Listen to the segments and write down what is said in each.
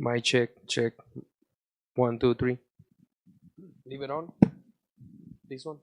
My check. 1, 2, 3. Leave it on. This one.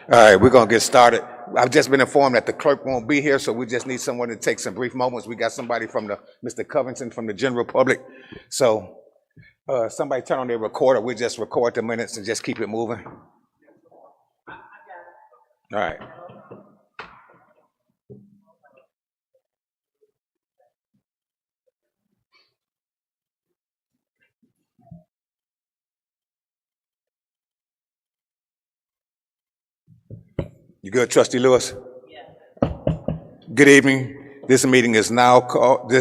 All right, we're gonna get started. I've just been informed that the clerk won't be here, so we just need someone to take some brief moments. We got somebody from Mr. Covington from the general public. So somebody turn on their recorder. We just record the minutes and just keep it moving. All right. You good, Trustee Lewis? Good evening. This meeting is now called,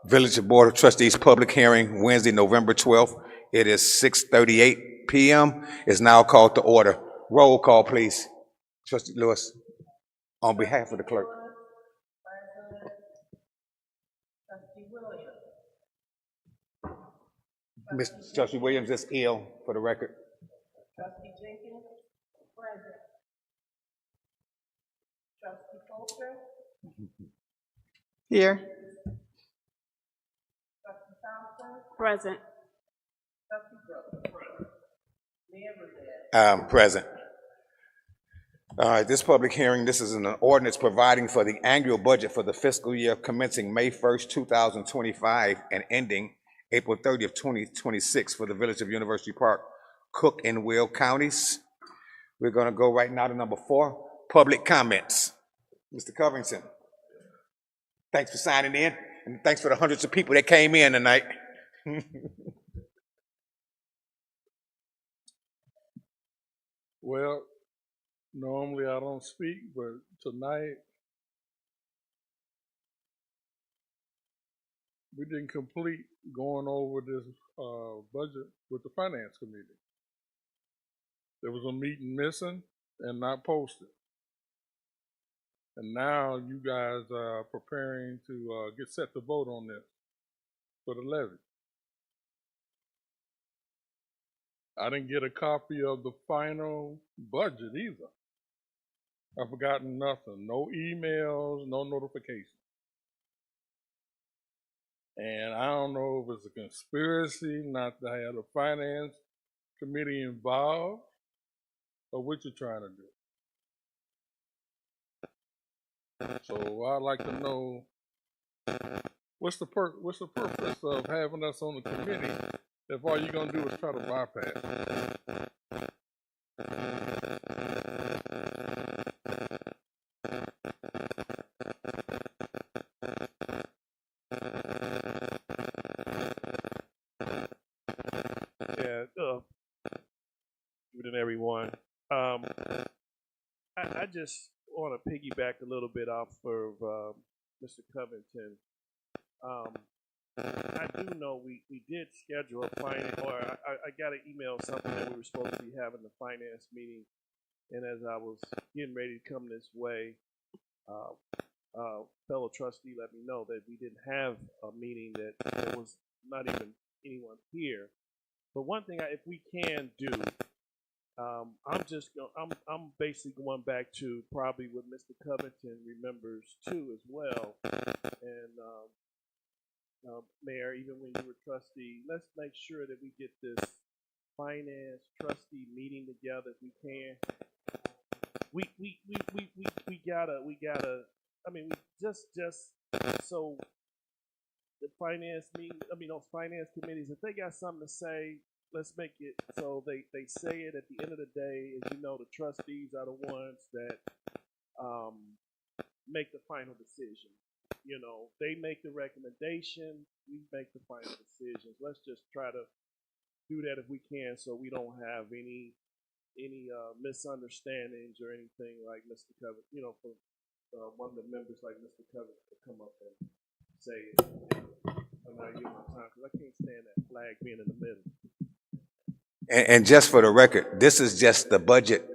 Village Board of Trustees public hearing, Wednesday, November 12th. It is 6:38 p.m. It's now called to order. Roll call, please. Trustee Lewis, on behalf of the clerk. Mr. Trustee Williams is ill, for the record. Trustee Jenkins? Present. Trustee Folger? Here. Trustee Thompson? Present. Trustee Brooks? Present. Mayor Rivera? Present. All right, this public hearing, this is an ordinance providing for the annual budget for the fiscal year commencing May 1st, 2025 and ending April 30th, 2026 for the Village of University Park, Cook and Will counties. We're gonna go right now to number 4, public comments. Mr. Covington, thanks for signing in, and thanks for the hundreds of people that came in tonight. Well, normally I don't speak, but tonight we didn't complete going over this budget with the Finance Committee. There was a meeting missing and not posted. And now you guys are preparing to get set to vote on this for the levy. I didn't get a copy of the final budget either. I've forgotten nothing, no emails, no notifications. And I don't know if it's a conspiracy not to have the Finance Committee involved or what you're trying to do. So I'd like to know what's the purpose of having us on the committee if all you're gonna do is try to bypass. Yeah, good evening, everyone. I just want to piggyback a little bit off of Mr. Covington. I do know we did schedule a finance, or I got an email something that we were supposed to be having the finance meeting, and as I was getting ready to come this way, fellow trustee let me know that we didn't have a meeting, that there was not even anyone here. But one thing, if we can do, I'm basically going back to probably what Mr. Covington remembers too as well. And Mayor, even when you were trustee, let's make sure that we get this finance trustee meeting together if we can. We gotta. I mean, just so the finance meeting. I mean, those finance committees, if they got something to say, let's make it so they say it at the end of the day. As you know, the trustees are the ones that make the final decision. You know, they make the recommendation, we make the final decisions. Let's just try to do that if we can, so we don't have any misunderstandings or anything like Mr. Covington. You know, for one of the members like Mr. Covington to come up and say it. I'm not using my time because I can't stand that flag being in the middle. And just for the record, this is just the budget.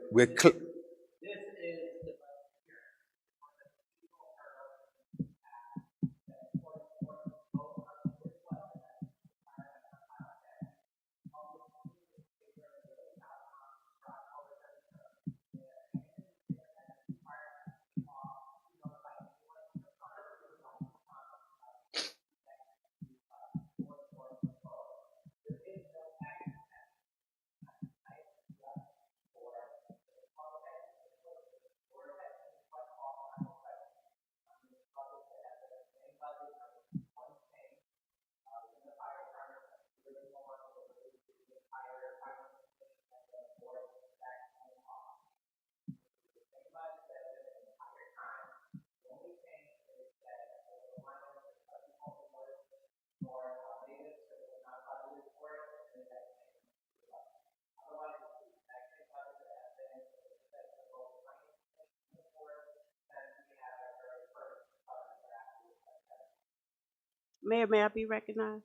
Mayor, may I be recognized?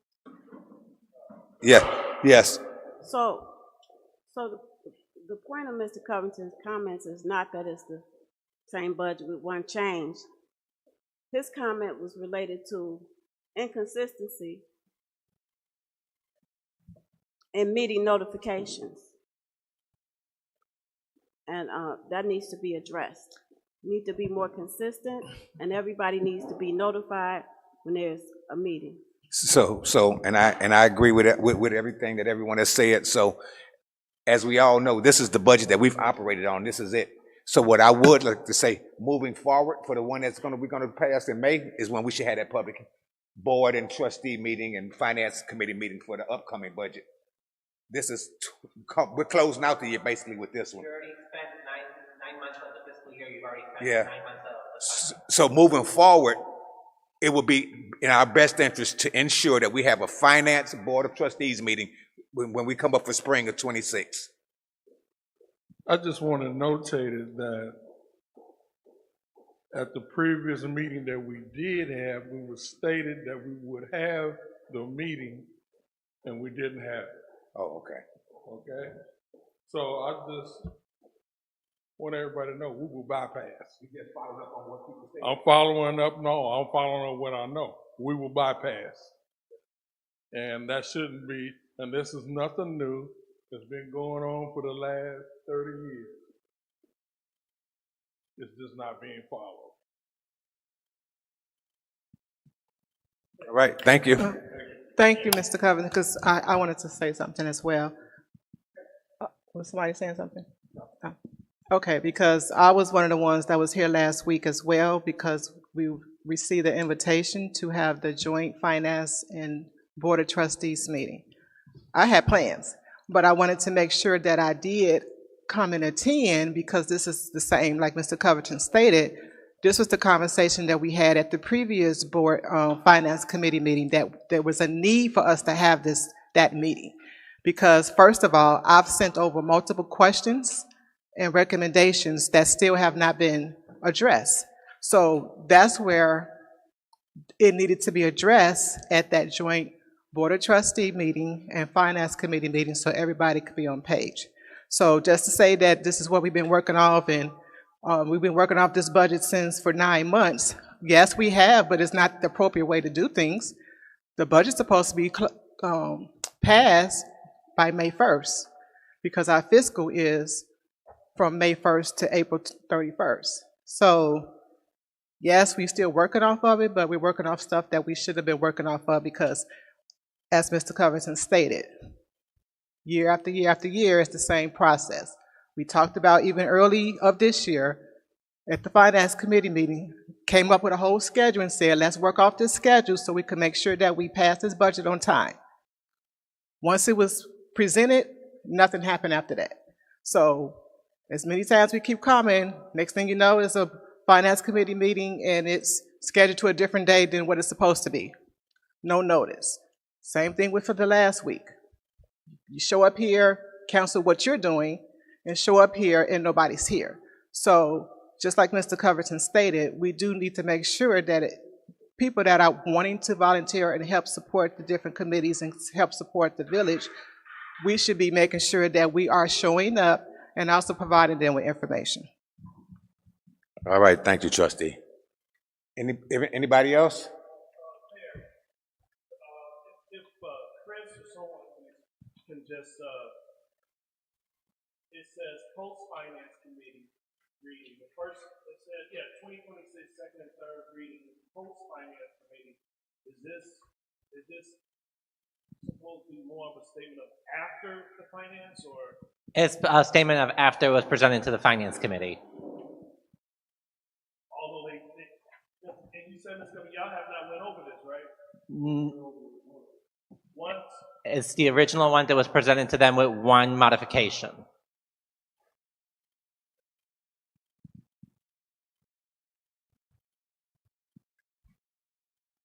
Yeah, yes. So the point of Mr. Covington's comments is not that it's the same budget with one change. His comment was related to inconsistency and meeting notifications. And that needs to be addressed. We need to be more consistent, and everybody needs to be notified when there's a meeting. And I agree with that, with everything that everyone has said. So, as we all know, this is the budget that we've operated on. This is it. So, what I would like to say, moving forward, for the one that's we're going to pass in May, is when we should have that public board and trustee meeting and finance committee meeting for the upcoming budget. This is we're closing out the year basically with this one. You already spent nine months of the fiscal year. You've already spent Yeah. 9 months of. So moving forward, it would be in our best interest to ensure that we have a finance board of trustees meeting when we come up for spring of 26. I just want to notate it that at the previous meeting that we did have, we were stated that we would have the meeting, and we didn't have it. Oh, okay. Okay? So I just want everybody to know we will bypass. You just followed up on what people said. I'm following up what I know. We will bypass. And that shouldn't be, and this is nothing new. It's been going on for the last 30 years. It's just not being followed. All right, thank you. Thank you, Mr. Covington, because I wanted to say something as well. Was somebody saying something? Oh. Okay, because I was one of the ones that was here last week as well, because we received the invitation to have the joint finance and board of trustees meeting. I had plans, but I wanted to make sure that I did come and attend, because this is the same, like Mr. Covington stated, this was the conversation that we had at the previous board finance committee meeting, that there was a need for us to have that meeting. Because first of all, I've sent over multiple questions and recommendations that still have not been addressed. So that's where it needed to be addressed at that joint board of trustee meeting and finance committee meeting, so everybody could be on page. So just to say that this is what we've been working off, and we've been working off this budget for 9 months. Yes, we have, but it's not the appropriate way to do things. The budget's supposed to be passed by May 1st, because our fiscal is from May 1st to April 31st. So yes, we're still working off of it, but we're working off stuff that we should have been working off of, because as Mr. Covington stated, year after year after year, it's the same process. We talked about even early of this year at the finance committee meeting, came up with a whole schedule and said, let's work off this schedule so we can make sure that we pass this budget on time. Once it was presented, nothing happened after that. So as many times we keep coming, next thing you know is a finance committee meeting and it's scheduled to a different day than what it's supposed to be. No notice. Same thing for the last week. You show up here, counsel what you're doing, and show up here and nobody's here. So just like Mr. Covington stated, we do need to make sure that people that are wanting to volunteer and help support the different committees and help support the village, we should be making sure that we are showing up and also providing them with information. All right, thank you, trustee. Anybody else? If Chris or someone can just, it says post-finance committee reading. The first, it says, 2026 second and third reading, post-finance committee. Is this supposed to be more of a statement of after the finance, or? It's a statement of after it was presented to the finance committee. Although and you said this, y'all have not went over this, right? Once? It's the original one that was presented to them with one modification.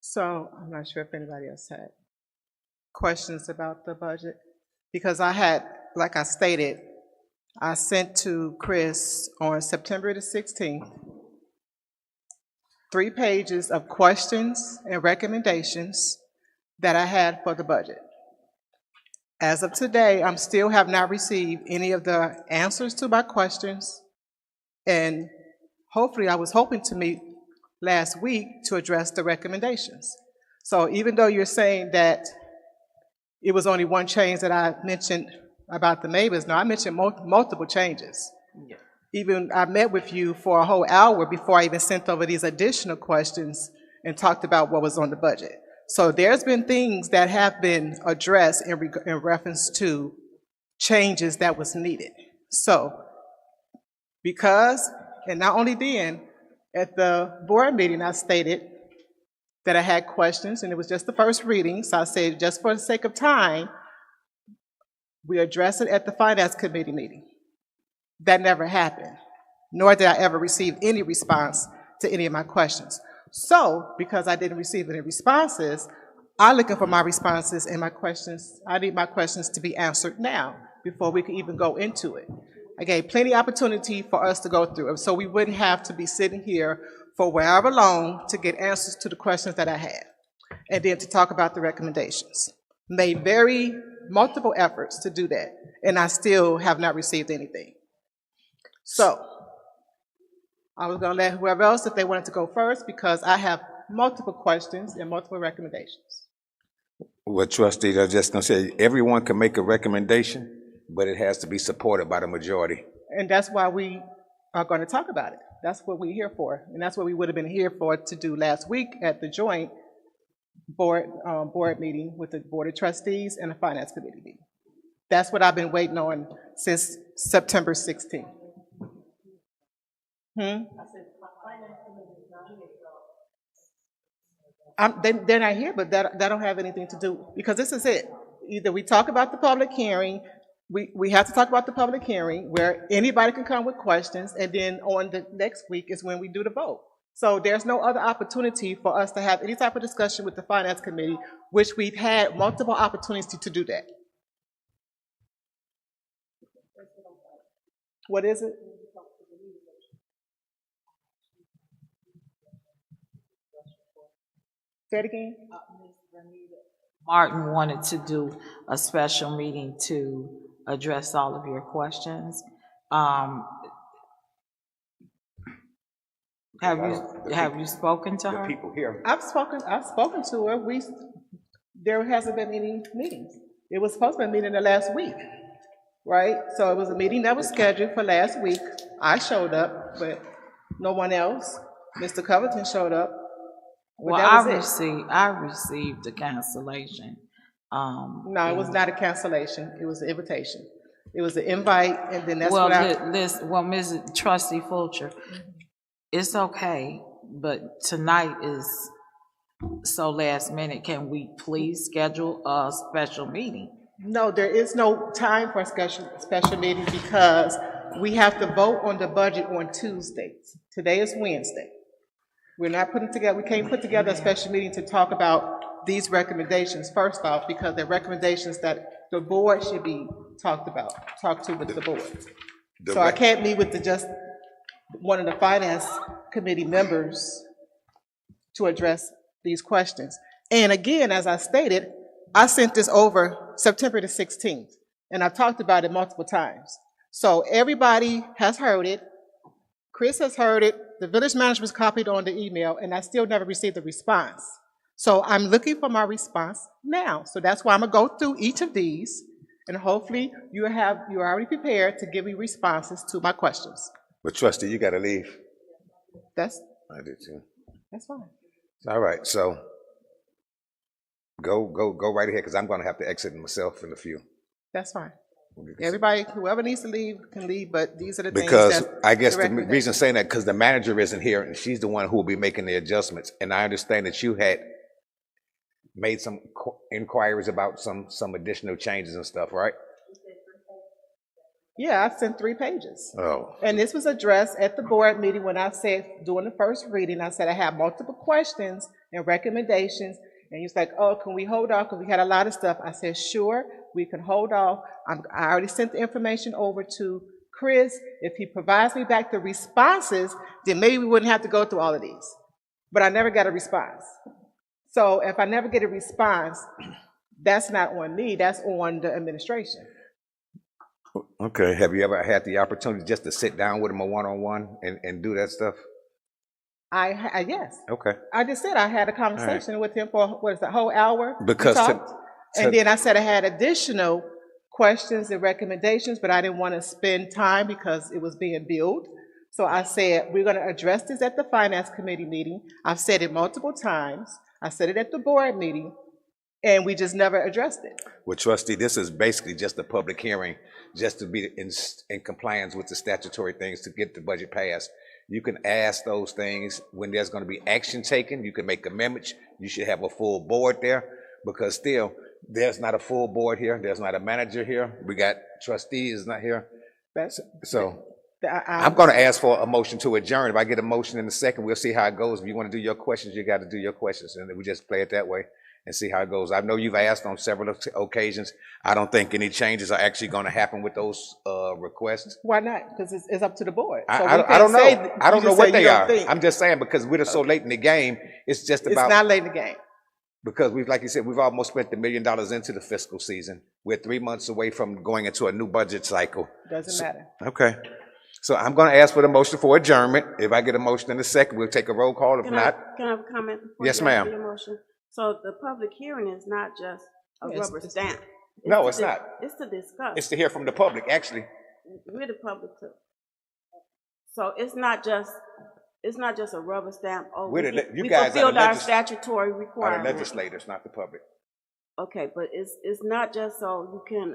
So I'm not sure if anybody else had questions about the budget, because I had, like I stated, I sent to Chris on September the 16th 3 pages of questions and recommendations that I had for the budget. As of today, I still have not received any of the answers to my questions, and hopefully I was hoping to meet last week to address the recommendations. So even though you're saying that it was only one change that I mentioned about the neighbors. No, I mentioned multiple changes. Even I met with you for a whole hour before I even sent over these additional questions and talked about what was on the budget. So there's been things that have been addressed in reference to changes that was needed. So because, and not only then, at the board meeting, I stated that I had questions, and it was just the first reading, so I said, just for the sake of time, we address it at the Finance Committee meeting. That never happened, nor did I ever receive any response to any of my questions. So, because I didn't receive any responses, I'm looking for my responses and my questions. I need my questions to be answered now before we can even go into it. I gave plenty opportunity for us to go through it, so we wouldn't have to be sitting here for however long to get answers to the questions that I had, and then to talk about the recommendations. Made multiple efforts to do that, and I still have not received anything. So, I was gonna let whoever else, if they wanted to go first, because I have multiple questions and multiple recommendations. Well, trustees, I was just gonna say, everyone can make a recommendation, but it has to be supported by the majority. And that's why we are gonna talk about it. That's what we're here for, and that's what we would have been here for to do last week at the joint board meeting with the Board of Trustees and the Finance Committee meeting. That's what I've been waiting on since September 16th. They're not here, but that don't have anything to do, because this is it. Either we talk about the public hearing, we have to talk about the public hearing where anybody can come with questions, and then on the next week is when we do the vote. So there's no other opportunity for us to have any type of discussion with the Finance Committee, which we've had multiple opportunities to do that. What is it? Say it again. Martin wanted to do a special meeting to address all of your questions. Have you spoken to her? People here. I've spoken to her. There hasn't been any meetings. It was supposed to be a meeting the last week, right? So it was a meeting that was scheduled for last week. I showed up, but no one else. Mr. Covington showed up. Well, I received a cancellation. No, it was not a cancellation. It was an invitation. It was an invite, and then that's well, what Mrs. Trustee Fulcher, it's okay, but tonight is so last minute. Can we please schedule a special meeting? No, there is no time for a special meeting because we have to vote on the budget on Tuesdays. Today is Wednesday. We're not putting together, we can't put together a special meeting to talk about these recommendations first off, because they're recommendations that the board should be talked to with the board. So I can't meet with just one of the Finance Committee members to address these questions. And again, as I stated, I sent this over September the 16th, and I've talked about it multiple times. So everybody has heard it. Chris has heard it. The village manager was copied on the email, and I still never received a response. So I'm looking for my response now. So that's why I'm gonna go through each of these, and hopefully you're already prepared to give me responses to my questions. But trustee, you gotta leave. I did too. That's fine. All right, so go right ahead, because I'm gonna have to exit myself in a few. That's fine. Everybody, whoever needs to leave can leave, but these are the things because that I guess the reason I'm saying that, because the manager isn't here, and she's the one who will be making the adjustments. And I understand that you had made some inquiries about some additional changes and stuff, right? Yeah, I sent 3 pages. Oh. And this was addressed at the board meeting when I said, during the first reading, I said I have multiple questions and recommendations. And he was like, oh, can we hold off? Because we had a lot of stuff. I said, sure, we can hold off. I already sent the information over to Chris. If he provides me back the responses, then maybe we wouldn't have to go through all of these. But I never got a response. So if I never get a response, that's not on me, that's on the administration. Okay, have you ever had the opportunity just to sit down with him a one-on-one and do that stuff? Yes. Okay. I just said I had a conversation with him for, what is that, whole hour? Because And then I said I had additional questions and recommendations, but I didn't want to spend time because it was being billed. So I said, we're going to address this at the Finance Committee meeting. I've said it multiple times. I said it at the board meeting, and we just never addressed it. Well, trustee, this is basically just a public hearing, just to be in compliance with the statutory things to get the budget passed. You can ask those things when there's going to be action taken. You can make amendments. You should have a full board there, because still, there's not a full board here. There's not a manager here. We got trustees not here. I'm going to ask for a motion to adjourn. If I get a motion in a second, we'll see how it goes. If you want to do your questions, you got to do your questions, and we just play it that way and see how it goes. I know you've asked on several occasions. I don't think any changes are actually going to happen with those requests. Why not? Because it's up to the board. So I don't know. I don't know what they are. I'm just saying, because we're so late in the game, it's just about. It's not late in the game. Because we've, like you said, we've almost spent $1 million into the fiscal season. We're 3 months away from going into a new budget cycle. Doesn't matter. Okay. So I'm going to ask for the motion for adjournment. If I get a motion in a second, we'll take a roll call. If not. Can I have a comment? Yes, ma'am. So the public hearing is not just a rubber stamp. No, it's not. It's to discuss. It's to hear from the public, actually. We're the public too. So it's not just a rubber stamp. Oh, we fulfilled our statutory requirements. Are the legislators, not the public. Okay, but it's not just so you can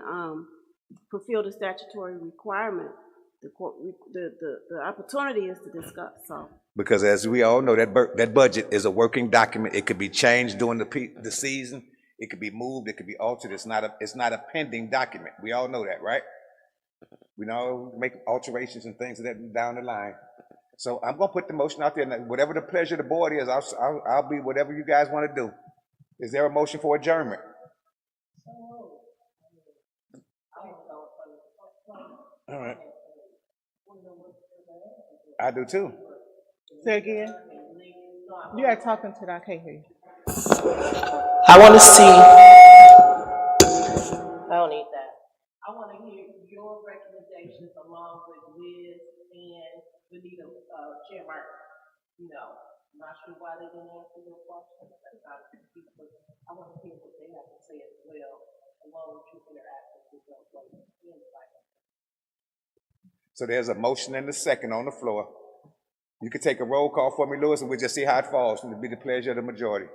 fulfill the statutory requirement. The opportunity is to discuss. So because as we all know, that budget is a working document. It could be changed during the season. It could be moved. It could be altered. It's not a pending document. We all know that, right? We know make alterations and things of that down the line. So I'm gonna put the motion out there, and whatever the pleasure of the board is, I'll be whatever you guys want to do. Is there a motion for adjournment? All right. I do too. Say again. You are talking to that. I can't hear you. I want to see. I don't need that. I want to hear your recommendations along with Liz and Benita, Chair Martin. I'm not sure why they didn't answer your question. I want to hear what they have to say as well, along with your interactions with them. So there's a motion and a second on the floor. You can take a roll call for me, Lewis, and we'll just see how it falls. It'll be the pleasure of the majority.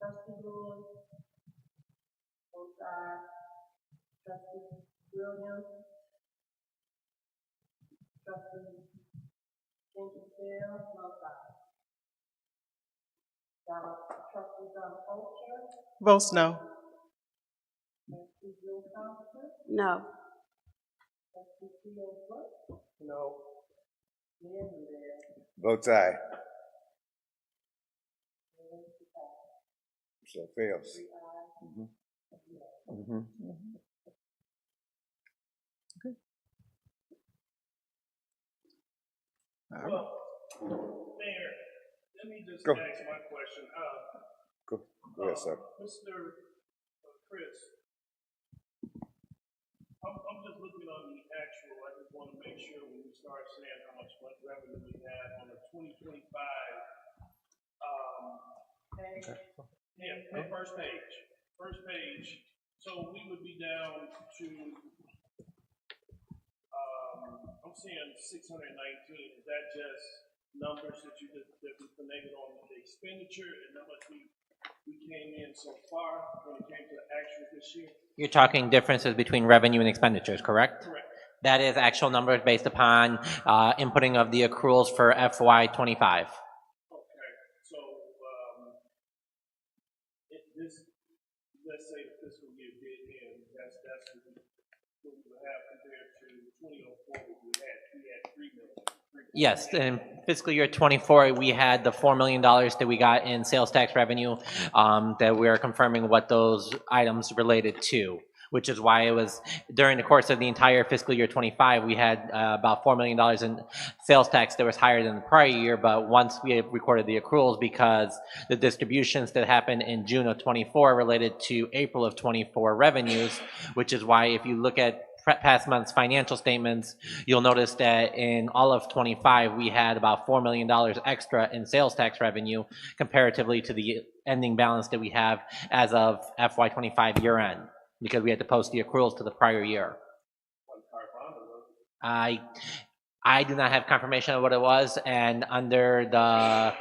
Trustee Lewis, Trustee Williams, Trustee Jenkins-Bell, Trustee Donna Fulcher. Votes no. Trustee Jill Thompson. no. Trustee Theo Brooks. No. Mayor Rivera. Votes aye. So it fails. Well, Mayor, let me just ask my question. Go ahead, sir. Mr. Chris, I'm just looking on the actual. I just want to make sure when we start saying how much revenue we had on the 2025 page. Yeah, first page. First page. So we would be down to I'm seeing 619. Is that just numbers that we finagled on the expenditure and how much we came in so far when it came to the actual this year? You're talking differences between revenue and expenditures, correct? Correct. That is actual numbers based upon inputting of the accruals for FY25. Okay, so if this, let's say the fiscal year did end, that's what we would have compared to 2004, we had $3 million. Yes, in fiscal year 24, we had the $4 million that we got in sales tax revenue that we are confirming what those items related to, which is why it was during the course of the entire fiscal year 25, we had about $4 million in sales tax that was higher than the prior year. But once we had recorded the accruals, because the distributions that happened in June of 24 related to April of 24 revenues, which is why if you look at past month's financial statements, you'll notice that in all of 25, we had about $4 million extra in sales tax revenue comparatively to the ending balance that we have as of FY25 year end, because we had to post the accruals to the prior year. I do not have confirmation of what it was, and under the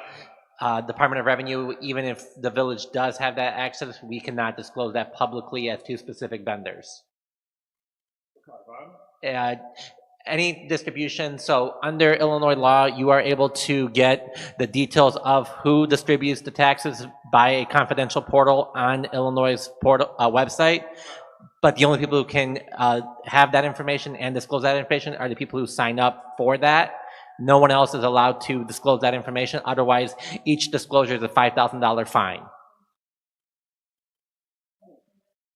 Department of Revenue, even if the village does have that access, we cannot disclose that publicly as to specific vendors. Any distribution, so under Illinois law, you are able to get the details of who distributes the taxes by a confidential portal on Illinois' portal website, but the only people who can have that information and disclose that information are the people who sign up for that. No one else is allowed to disclose that information, otherwise each disclosure is a $5,000 fine.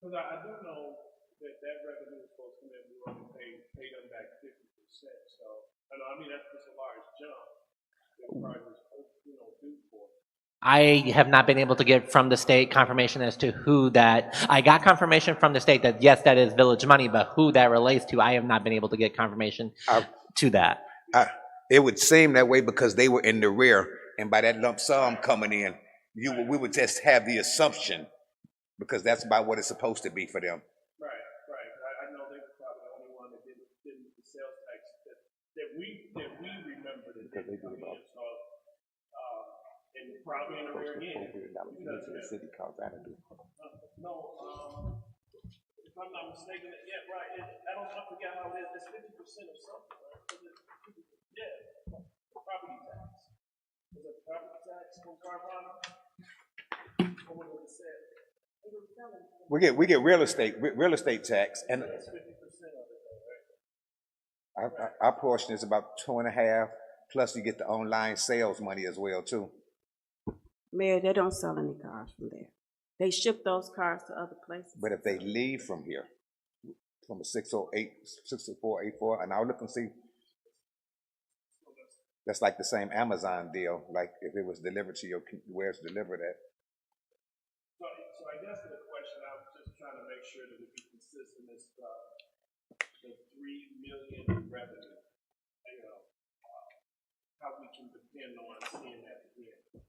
Because I do know that revenue is supposed to come in, we only pay them back 50%. So, I mean, that's just a large jump. Due for. I have not been able to get from the state confirmation as to who that, I got confirmation from the state that yes, that is village money, but who that relates to, I have not been able to get confirmation to that. It would seem that way because they were in the rear, and by that lump sum coming in, we would just have the assumption, because that's about what it's supposed to be for them. Right. I know they were probably the only one that didn't the sales tax that we remember that they did about. So, and probably in the rear again. The city calls that no, if I'm not mistaken, yeah, right. I forget how it is. It's 50% of something, right? Yeah, property tax. Is it property tax from Carvana? Or what was it said? We get real estate tax, and our portion is about 2.5. Plus, you get the online sales money as well too. Mayor, they don't sell any cars from there. They ship those cars to other places. But if they leave from here, from a 60484, and I'll look and see. That's like the same Amazon deal. Like if it was delivered to your where it's delivered at. So I guess the question I was just trying to make sure that we be consistent is the $3 million in revenue. How we can depend on seeing that again.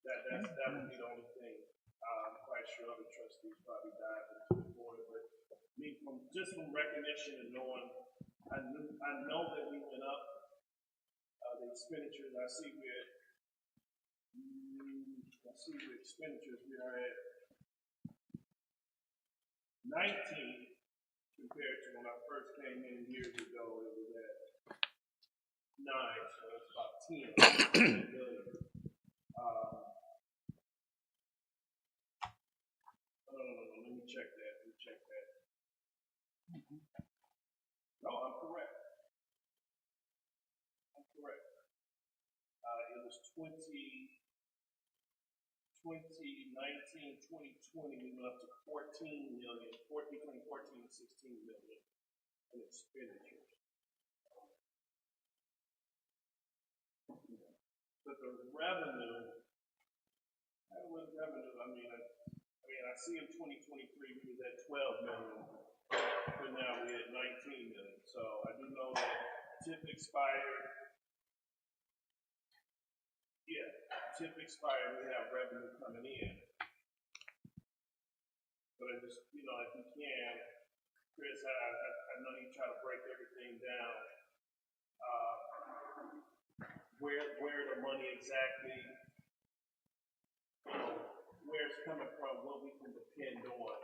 That would be the only thing. I'm quite sure other trustees probably dive into the board, but me from recognition and knowing, I know that we went up the expenditures. I see the expenditures we are at 19 compared to when I first came in years ago. It was at 9, so it's about 10 billion. Let me check that. No, I'm correct. It was 2019, 2020, we went up to 14 million, between 14 and 16 million in expenditures. But the revenue, I see in 2023 we was at 12 million, but now we're at 19 million. So I do know that TIF expired. Yeah, TIF expired, we have revenue coming in. But I just, if you can, Chris, I know you try to break everything down. Where the money exactly, where it's coming from, what we can depend on.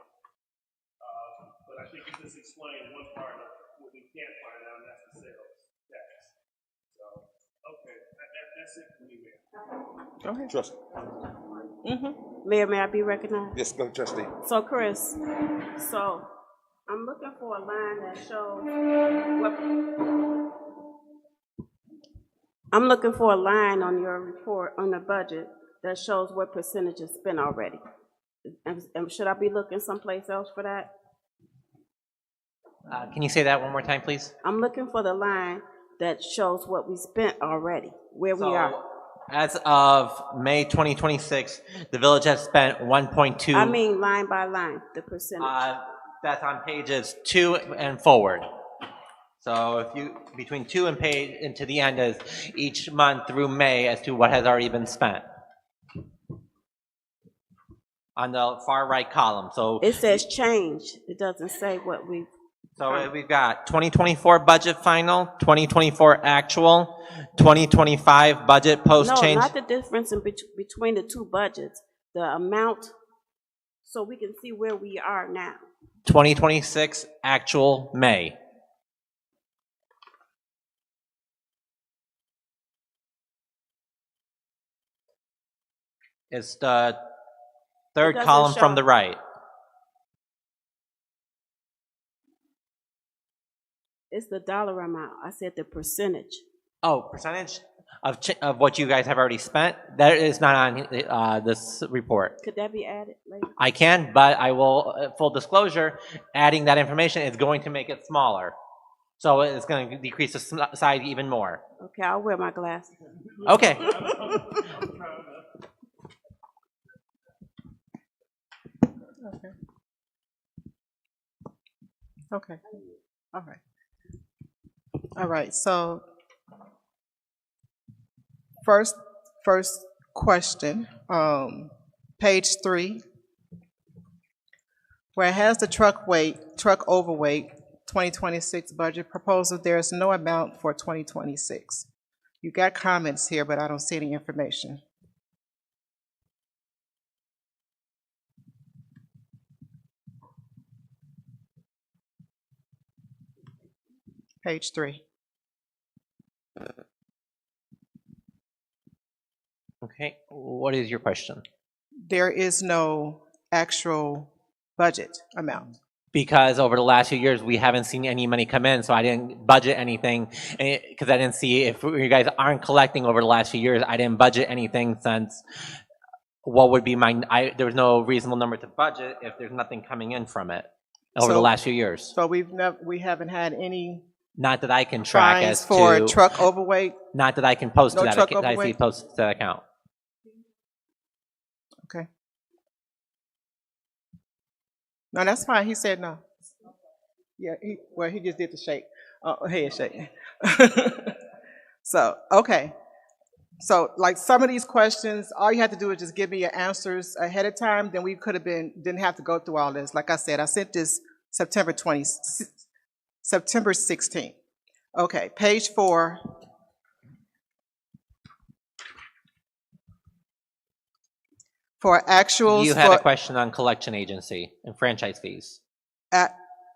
But I think you just explained one part of what we can't find out, and that's the sales tax. So, okay, that's it for me, Mayor. Okay. Trustee. Mayor, may I be recognized? Yes, go, trustee. So, Chris, I'm looking for a line that shows I'm looking for a line on your report, on the budget, that shows what percentage is spent already. Should I be looking someplace else for that? Can you say that one more time, please? I'm looking for the line that shows what we spent already, where we are. As of May 2026, the village has spent 1.2. I mean, line by line, the percentage. That's on pages 2 and forward. So if you, between 2 and page, and to the end is each month through May as to what has already been spent. On the far right column, so. It says change, it doesn't say what we've. So we've got 2024 budget final, 2024 actual, 2025 budget post change. No, not the difference in between the two budgets, the amount, so we can see where we are now. 2026 actual May. It's the third column from the right. It's the dollar amount. I said the percentage. Oh, percentage of what you guys have already spent? That is not on this report. Could that be added later? I can, but I will, full disclosure, adding that information is going to make it smaller. So it's going to decrease the size even more. Okay, I'll wear my glasses. Okay. Okay. All right. All right, so first question, page 3, where it has the truck overweight 2026 budget proposal, there is no amount for 2026. You got comments here, but I don't see any information. Page 3. Okay, what is your question? There is no actual budget amount. Because over the last few years, we haven't seen any money come in, so I didn't budget anything, because I didn't see, if you guys aren't collecting over the last few years, I didn't budget anything since what would be there was no reasonable number to budget if there's nothing coming in from it over the last few years. So we haven't had any Not that I can track fines as for to, truck overweight? not that I can post No to that, truck I see overweight? post to that account. Okay. No, that's fine. He said no. Yeah, he just did the shake, head shake. So, okay. So, like some of these questions, all you have to do is just give me your answers ahead of time. Then we didn't have to go through all this. Like I said, I sent this September 16th. Okay, page 4. For actuals. You had a question on collection agency and franchise fees.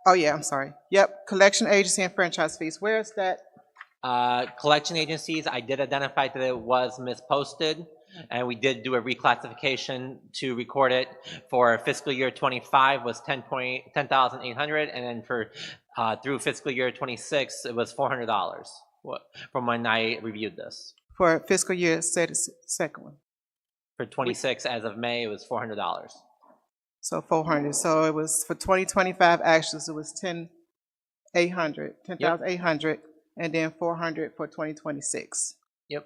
Oh yeah, I'm sorry. Yep, collection agency and franchise fees. Where is that? Collection agencies, I did identify that it was misposted, and we did do a reclassification to record it for fiscal year 25 was 10,800, and then for through fiscal year 26 it was $400. From when I reviewed this. For fiscal year, say the second one. For 26 as of May, it was $400. So 400. So it was for 2025 actuals. It was 10,800, and then 400 for 2026. Yep.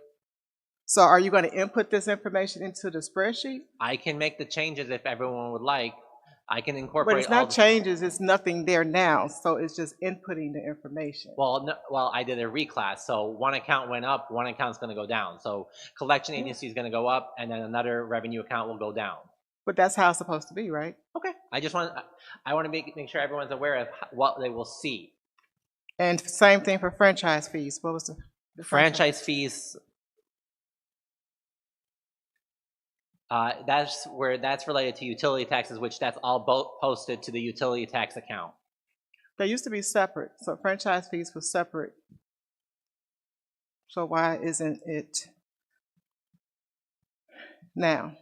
So are you going to input this information into the spreadsheet? I can make the changes if everyone would like. I can incorporate. But it's not changes. It's nothing there now. So it's just inputting the information. Well, no, well, I did a reclass. So one account went up, one account's going to go down. So collection agency is going to go up, and then another revenue account will go down. But that's how it's supposed to be, right? Okay. I want to make sure everyone's aware of what they will see. And same thing for franchise fees. What was the franchise fees? That's related to utility taxes, which that's all posted to the utility tax account. They used to be separate, so franchise fees were separate. So why isn't it now?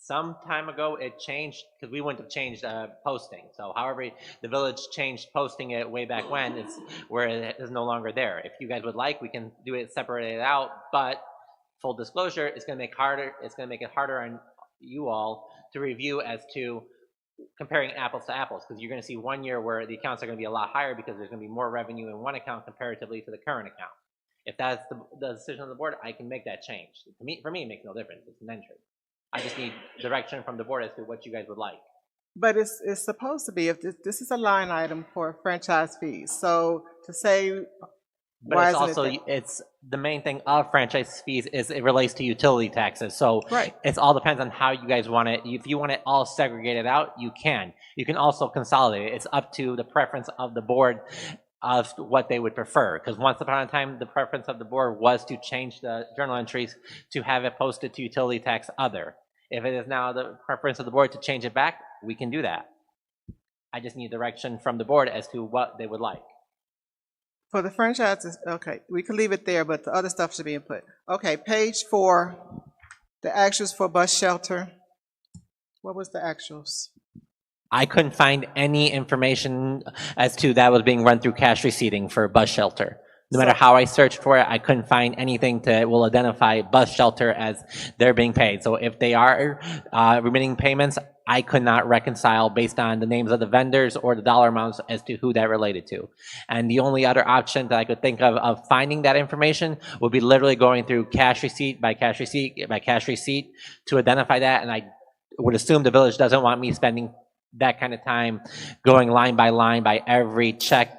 Some time ago, it changed, because we wouldn't have changed posting. So however, the village changed posting it way back when, it's where it is no longer there. If you guys would like, we can do it, separate it out, but full disclosure, it's going to make it harder on you all to review as to comparing apples to apples, because you're going to see one year where the accounts are going to be a lot higher because there's going to be more revenue in one account comparatively to the current account. If that's the decision of the board, I can make that change. For me, it makes no difference. It's an entry. I just need direction from the board as to what you guys would like. But it's supposed to be, if this is a line item for franchise fees, so to say, But why it's isn't also, it it's the main thing of franchise fees is it relates to utility taxes. So Right. it's all depends on how you guys want it. If you want it all segregated out, you can. You can also consolidate it. It's up to the preference of the board of what they would prefer. Because once upon a time, the preference of the board was to change the journal entries to have it posted to utility tax other. If it is now the preference of the board to change it back, we can do that. I just need direction from the board as to what they would like. For the franchises, okay, we can leave it there, but the other stuff should be input. Okay, page 4, the actuals for bus shelter. What was the actuals? I couldn't find any information as to that was being run through cash receipting for bus shelter. No matter how I searched for it, I couldn't find anything that will identify bus shelter as they're being paid. So if they are remitting payments, I could not reconcile based on the names of the vendors or the dollar amounts as to who that related to. And the only other option that I could think of finding that information would be literally going through cash receipt by cash receipt by cash receipt to identify that. And I would assume the village doesn't want me spending that kind of time going line by every check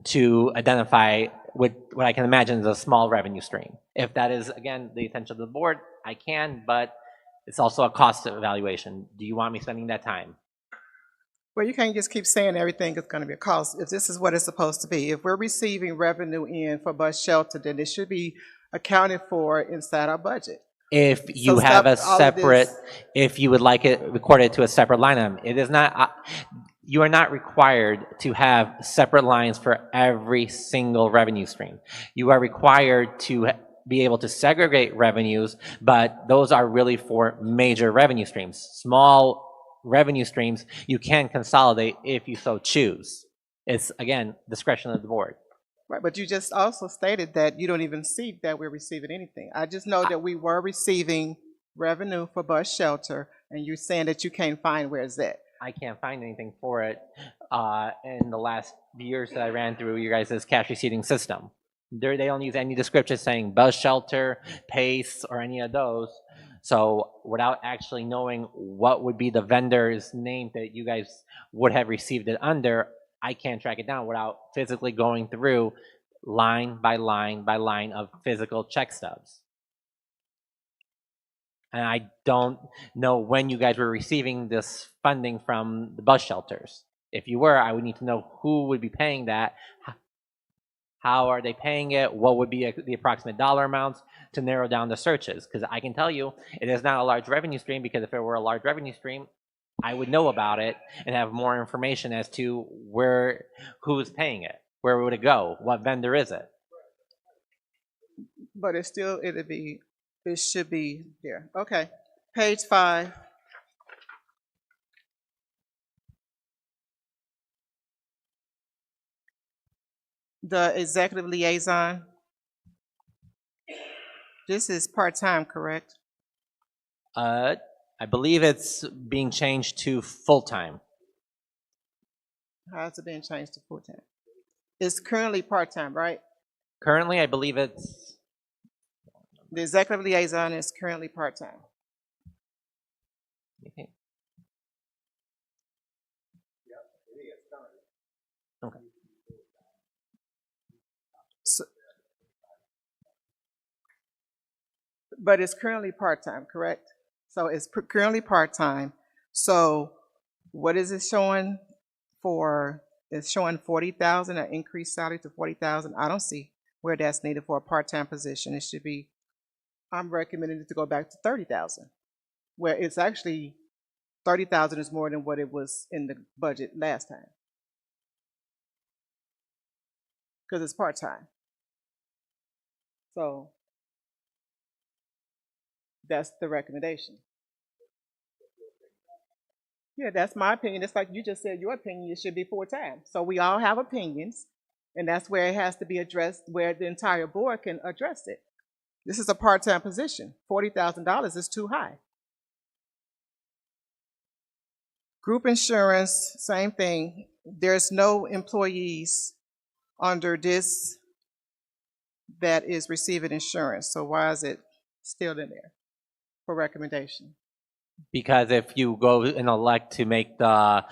to identify what I can imagine is a small revenue stream. If that is, again, the intention of the board, I can, but it's also a cost evaluation. Do you want me spending that time? Well, you can't just keep saying everything is going to be a cost. If this is what it's supposed to be, if we're receiving revenue in for bus shelter, then it should be accounted for inside our budget. If you have a separate, if you would like it recorded to a separate line item, it is not, you are not required to have separate lines for every single revenue stream. You are required to be able to segregate revenues, but those are really for major revenue streams. Small revenue streams, you can consolidate if you so choose. It's, again, discretion of the board. Right, but you just also stated that you don't even see that we're receiving anything. I just know that we were receiving revenue for bus shelter, and you're saying that you can't find where it's at. I can't find anything for it in the last years that I ran through your guys' cash receipting system. They don't use any description saying bus shelter, PACE, or any of those. So without actually knowing what would be the vendor's name that you guys would have received it under, I can't track it down without physically going through line by line by line of physical check stubs. And I don't know when you guys were receiving this funding from the bus shelters. If you were, I would need to know who would be paying that. How are they paying it? What would be the approximate dollar amounts to narrow down the searches? Because I can tell you, it is not a large revenue stream, because if it were a large revenue stream, I would know about it and have more information as to who's paying it, where would it go, what vendor is it. But it should be there. Okay, page 5. The executive liaison. This is part-time, correct? I believe it's being changed to full-time. How is it being changed to full-time? It's currently part-time, right? Currently, I believe it's... The executive liaison is currently part-time. Okay. So, but it's currently part-time, correct? So it's currently part-time. So what is it showing for? It's showing 40,000, an increased salary to 40,000. I don't see where that's needed for a part-time position. It should be, I'm recommending it to go back to 30,000, where it's actually 30,000 is more than what it was in the budget last time. Because it's part-time. So that's the recommendation. Yeah, that's my opinion. It's like you just said your opinion, it should be full-time. So we all have opinions, and that's where it has to be addressed, where the entire board can address it. This is a part-time position. $40,000 is too high. Group insurance, same thing. There's no employees under this that is receiving insurance. So why is it still in there for recommendation? Because if you go and elect to make the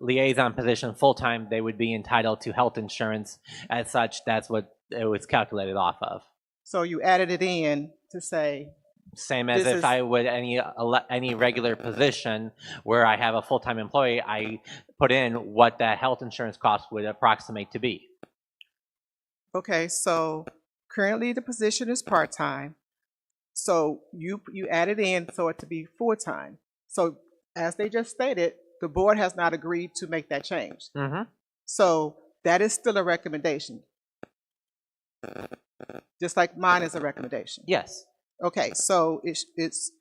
liaison position full-time, they would be entitled to health insurance. As such, that's what it was calculated off of. So you added it in to say, Same as This if is- I would any regular position where I have a full-time employee, I put in what that health insurance cost would approximate to be. okay, so currently the position is part-time. So you added in so it to be full-time. So as they just stated, the board has not agreed to make that change. Mm-hmm. So that is still a recommendation. Just like mine is a recommendation. Yes. Okay, so it's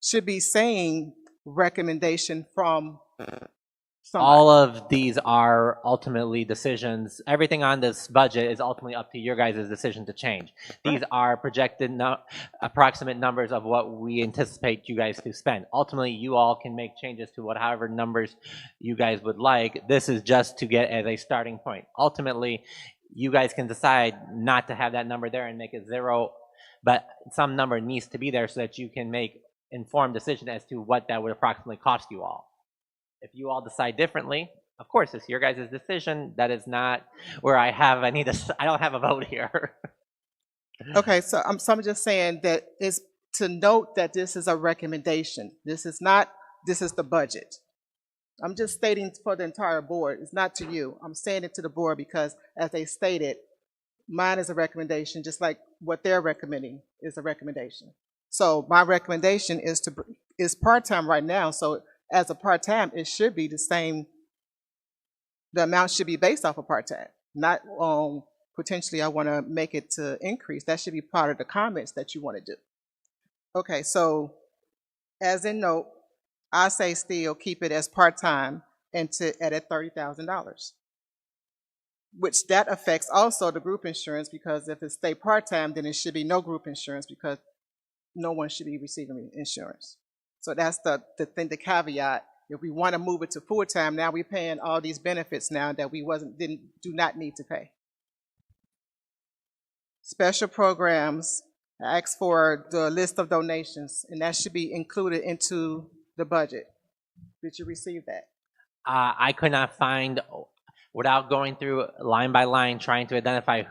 should be saying recommendation from somebody. All of these are ultimately decisions. Everything on this budget is ultimately up to your guys' decision to change. These are projected approximate numbers of what we anticipate you guys to spend. Ultimately, you all can make changes to whatever numbers you guys would like. This is just to get as a starting point. Ultimately, you guys can decide not to have that number there and make it 0, but some number needs to be there so that you can make informed decision as to what that would approximately cost you all. If you all decide differently, of course, it's your guys' decision. That is not where I have I don't have a vote here. Okay, so I'm just saying that is to note that this is a recommendation. This is the budget. I'm just stating for the entire board. It's not to you. I'm saying it to the board because, as they stated, mine is a recommendation, just like what they're recommending is a recommendation. So my recommendation is part-time right now. So as a part-time, it should be the same. The amount should be based off of part-time, not potentially I want to make it to increase. That should be part of the comments that you want to do. Okay, so as in note, I say still keep it as part-time and to edit $30,000, which that affects also the group insurance, because if it stay part-time, then it should be no group insurance because no one should be receiving insurance. So that's the thing, the caveat. If we want to move it to full-time, now we're paying all these benefits now that we do not need to pay. Special programs, I asked for the list of donations, and that should be included into the budget. Did you receive that? I could not find, without going through line by line trying to identify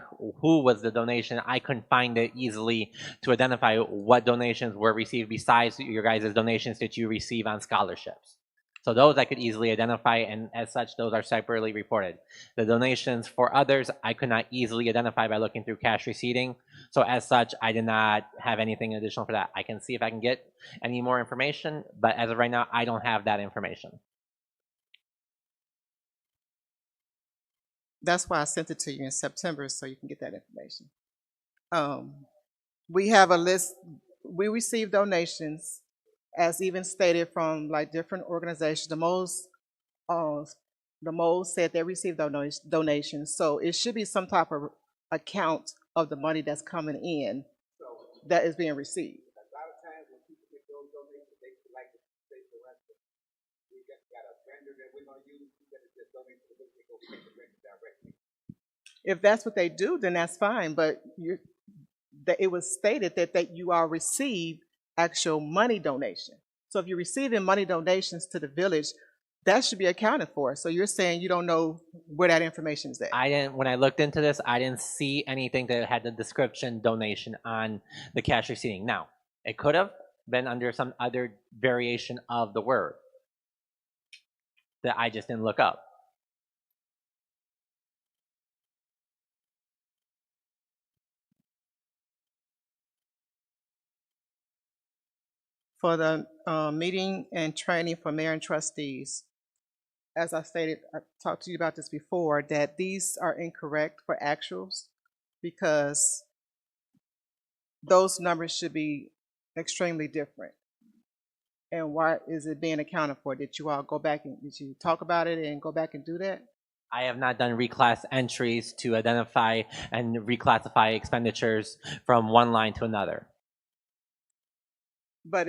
who was the donation, I couldn't find it easily to identify what donations were received besides your guys' donations that you receive on scholarships. So those I could easily identify, and as such, those are separately reported. The donations for others, I could not easily identify by looking through cash receipting. So as such, I did not have anything additional for that. I can see if I can get any more information, but as of right now, I don't have that information. That's why I sent it to you in September, so you can get that information. We have a list. We receive donations, as even stated, from like different organizations. The most said they received donations, so it should be some type of account of the money that's coming in that is being received. A lot of times when people get those donations, they like to say to us, we got a vendor that we're going to use, we got to just donate to the vendor, go pay the vendor directly. If that's what they do, then that's fine, but it was stated that you all received actual money donation. So if you're receiving money donations to the village, that should be accounted for. So you're saying you don't know where that information is at. When I looked into this, I didn't see anything that had the description donation on the cash receipting. Now, it could have been under some other variation of the word that I just didn't look up. For the meeting and training for mayor and trustees, as I stated, I talked to you about this before, that these are incorrect for actuals because those numbers should be extremely different. And why is it being accounted for? Did you all go back and did you talk about it and go back and do that? I have not done reclass entries to identify and reclassify expenditures from one line to another. But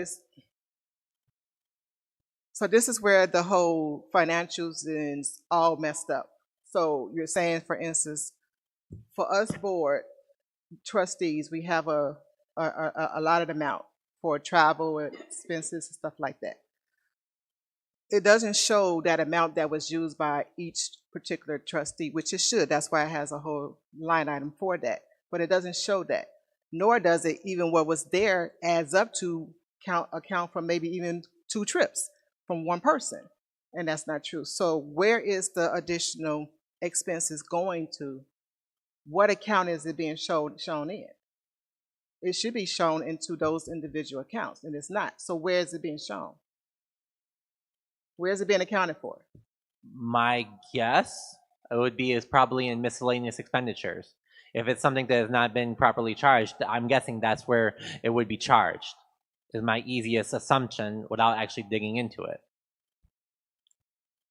so this is where the whole financials is all messed up. So you're saying, for instance, for us board trustees, we have a allotted amount for travel expenses and stuff like that. It doesn't show that amount that was used by each particular trustee, which it should. That's why it has a whole line item for that. But it doesn't show that. Nor does it even what was there adds up to account for maybe even 2 trips from one person. And that's not true. So where is the additional expenses going to? What account is it being shown in? It should be shown into those individual accounts, and it's not. So where is it being shown? Where is it being accounted for? My guess it would be is probably in miscellaneous expenditures. If it's something that has not been properly charged, I'm guessing that's where it would be charged, is my easiest assumption without actually digging into it.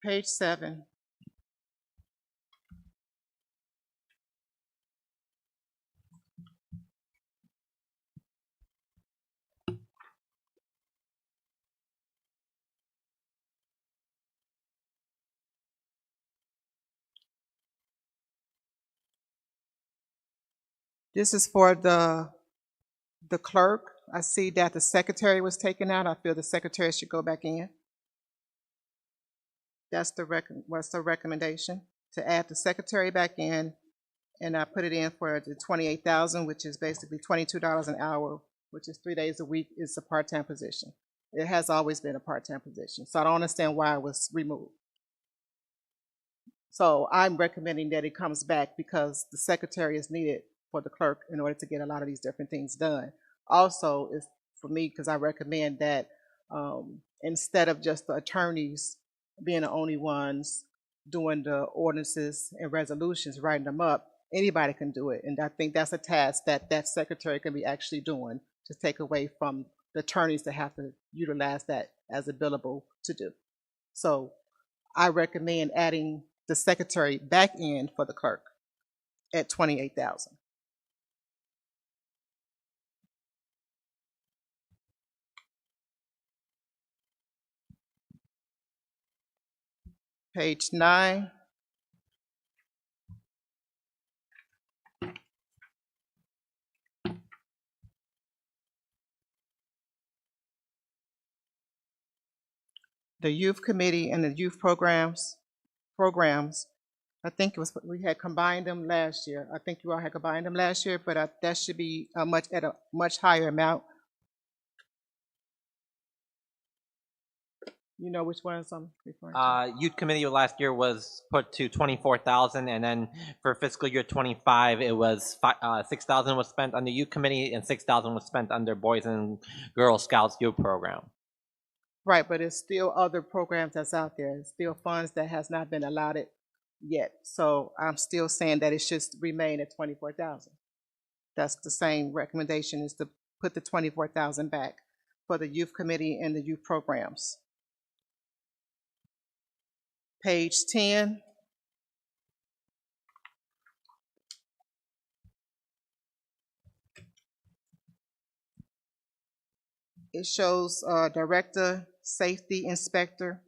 Page 7. This is for the clerk. I see that the secretary was taken out. I feel the secretary should go back in. That's what's the recommendation? To add the secretary back in, and I put it in for the 28,000, which is basically $22 an hour, which is 3 days a week. It's a part-time position. It has always been a part-time position, so I don't understand why it was removed. So I'm recommending that it comes back because the secretary is needed for the clerk in order to get a lot of these different things done. Also, it's for me because I recommend that instead of just the attorneys being the only ones doing the ordinances and resolutions, writing them up, anybody can do it. And I think that's a task that that secretary can be actually doing to take away from the attorneys that have to utilize that as a billable to do. So I recommend adding the secretary back in for the clerk at 28,000. Page 9. The youth committee and the youth programs, I think it was, we had combined them last year. I think you all had combined them last year, but that should be at a much higher amount. You know which ones I'm referring to? Youth committee last year was put to 24,000, and then for fiscal year 25, it was 6,000 was spent on the youth committee, and 6,000 was spent under Boys and Girls Scouts youth program. Right, but it's still other programs that's out there. It's still funds that has not been allotted yet. So I'm still saying that it should remain at 24,000. That's the same recommendation, is to put the 24,000 back for the youth committee and the youth programs. Page 10. It shows director, safety inspector.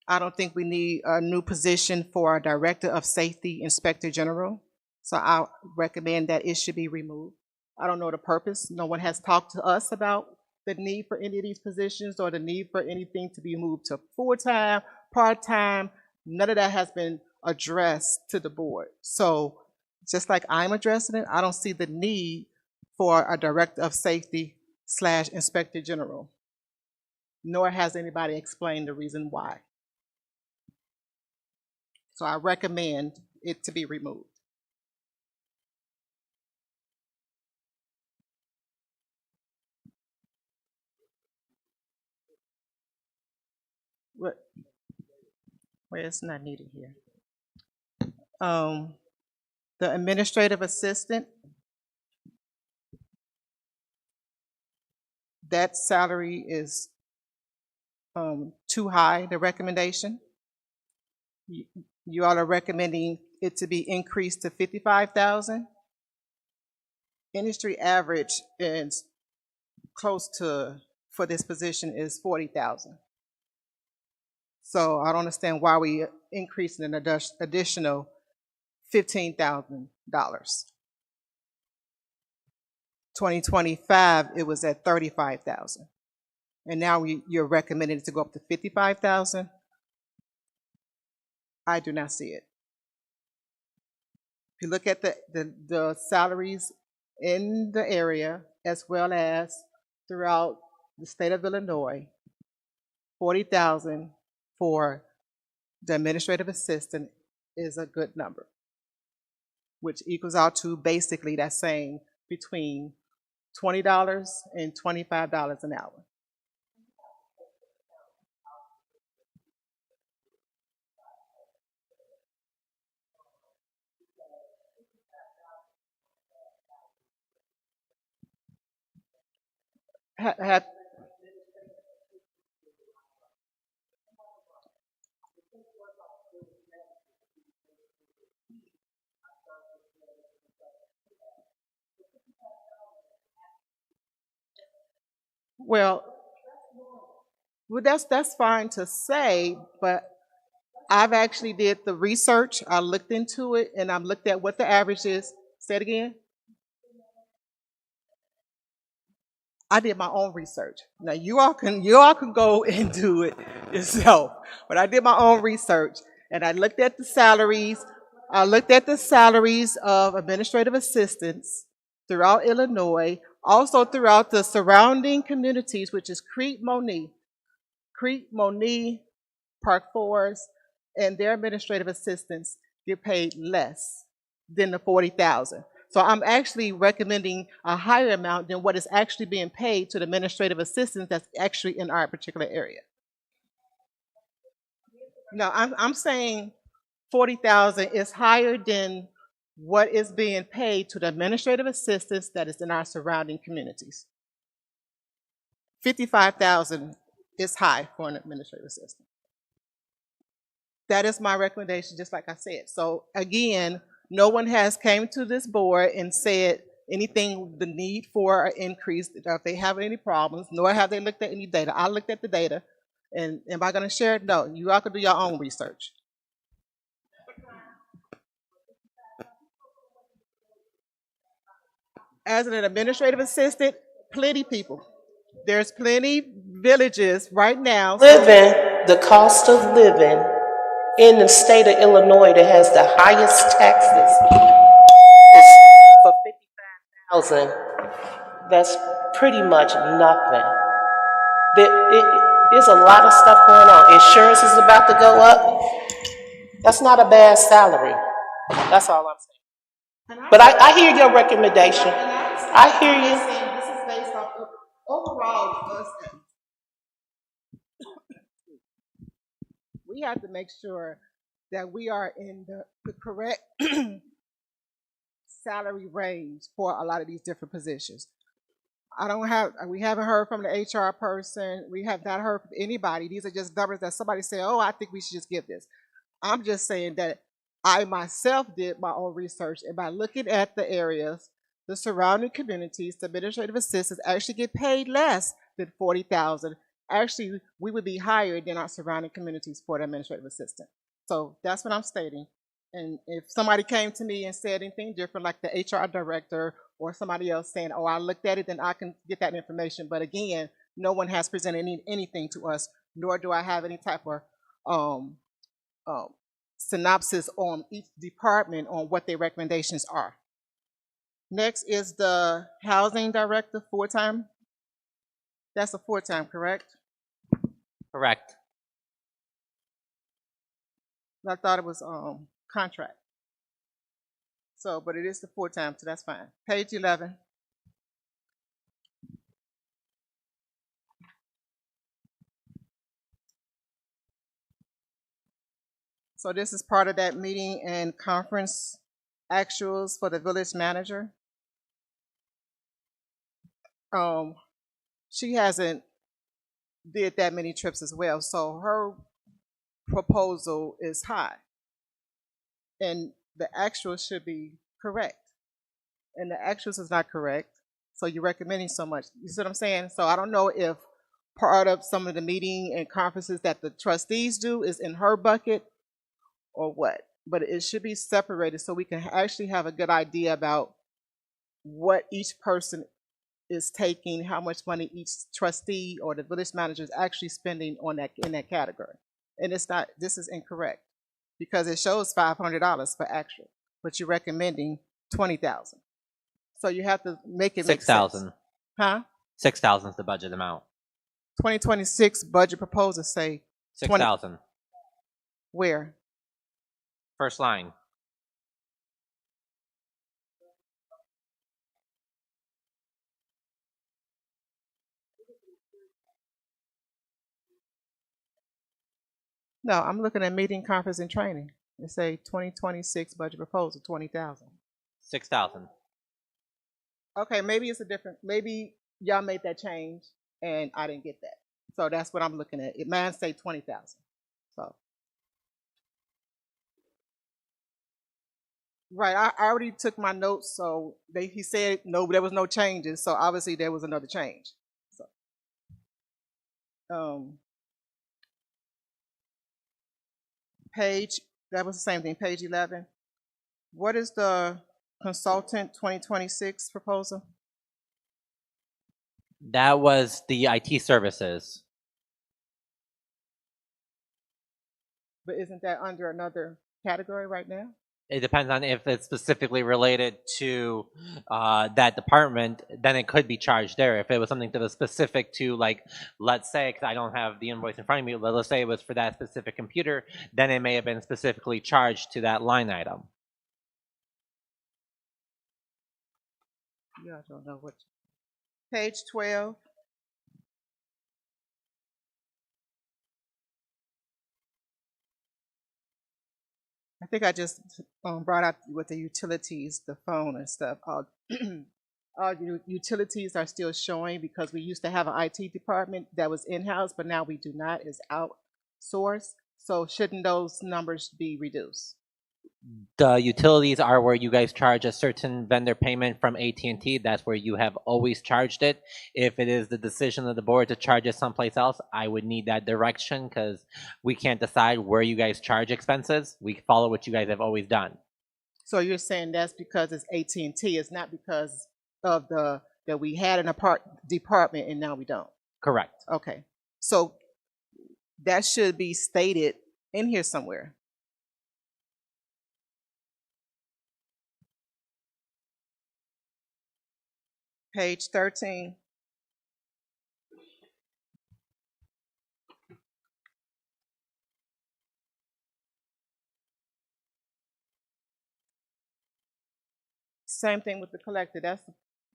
I don't think we need a new position for our director of safety inspector general. So I recommend that it should be removed. I don't know the purpose. No one has talked to us about the need for any of these positions or the need for anything to be moved to full-time, part-time. None of that has been addressed to the board. So just like I'm addressing it, I don't see the need for a director of safety / inspector general, nor has anybody explained the reason why. So I recommend it to be removed. What? Where it's not needed here. The administrative assistant, that salary is too high, the recommendation. You all are recommending it to be increased to 55,000. Industry average is close to, for this position, is 40,000. So I don't understand why we increasing an additional $15,000. 2025, it was at 35,000. And now you're recommending it to go up to 55,000? I do not see it. If you look at the salaries in the area as well as throughout the state of Illinois, 40,000 for the administrative assistant is a good number, which equals out to basically that saying between $20 and $25 an hour. Well, that's fine to say, but I've actually did the research. I looked into it, and I looked at what the average is. Say it again. I did my own research. Now you all can go and do it yourself, but I did my own research, and I looked at the salaries. I looked at the salaries of administrative assistants throughout Illinois, also throughout the surrounding communities, which is Crete, Moni, Park Forest, and their administrative assistants get paid less than the 40,000. So I'm actually recommending a higher amount than what is actually being paid to the administrative assistants that's actually in our particular area. No, I'm saying 40,000 is higher than what is being paid to the administrative assistants that is in our surrounding communities. 55,000 is high for an administrative assistant. That is my recommendation, just like I said. So again, no one has came to this board and said anything, the need for an increase, or if they have any problems, nor have they looked at any data. I looked at the data, and am I going to share it? No, you all can do your own research. As an administrative assistant, plenty people. There's plenty villages right now. The cost of living in the state of Illinois that has the highest taxes is for 55,000. That's pretty much nothing. There's a lot of stuff going on. Insurance is about to go up. That's not a bad salary. That's all I'm saying. But I hear your recommendation. I hear you. This is based off of overall. We have to make sure that we are in the correct salary range for a lot of these different positions. We haven't heard from the HR person. We have not heard from anybody. These are just numbers that somebody said, oh, I think we should just give this. I'm just saying that I myself did my own research, and by looking at the areas, the surrounding communities, the administrative assistants actually get paid less than 40,000. Actually, we would be higher than our surrounding communities for the administrative assistant. So that's what I'm stating. And if somebody came to me and said anything different, like the HR director or somebody else saying, oh, I looked at it, then I can get that information. But again, no one has presented anything to us, nor do I have any type of synopsis on each department on what their recommendations are. Next is the housing director, full-time. That's a full-time, correct? Correct. I thought it was contract. So, but it is the full-time, so that's fine. Page 11. So this is part of that meeting and conference actuals for the village manager. She hasn't did that many trips as well, so her proposal is high. and the actual should be correct. And the actuals is not correct, so you're recommending so much. You see what I'm saying? So I don't know if part of some of the meeting and conferences that the trustees do is in her bucket or what. But it should be separated so we can actually have a good idea about what each person is taking, how much money each trustee or the village manager is actually spending on that in that category. And it's not, this is incorrect because it shows $500 for actual, but you're recommending 20,000. So you have to make it make sense. 6,000. Huh? 6,000 is the budget amount. 2026 budget proposals say 6,000. where? First line. No, I'm looking at meeting, conference, and training. It say 2026 budget proposal, 20,000. 6,000. Okay, maybe it's a different, maybe y'all made that change and I didn't get that. So that's what I'm looking at. It mine say 20,000. So. Right, I already took my notes, so he said no, there was no changes, so obviously there was another change. So, page, that was the same thing, page 11. What is the consultant 2026 proposal? That was the IT services. But isn't that under another category right now? It depends on if it's specifically related to that department, then it could be charged there. If it was something that was specific to, like, let's say, because I don't have the invoice in front of me, but let's say it was for that specific computer, then it may have been specifically charged to that line item. Yeah, I don't know what. Page 12. I think I just brought out with the utilities, the phone and stuff. All utilities are still showing because we used to have an IT department that was in-house, but now we do not. It's outsourced. So shouldn't those numbers be reduced? The utilities are where you guys charge a certain vendor payment from AT&T. That's where you have always charged it. If it is the decision of the board to charge it someplace else, I would need that direction because we can't decide where you guys charge expenses. We follow what you guys have always done. So you're saying that's because it's AT&T. It's not because of that we had an department and now we don't. Correct. Okay. So that should be stated in here somewhere. Page 13. Same thing with the collector. That's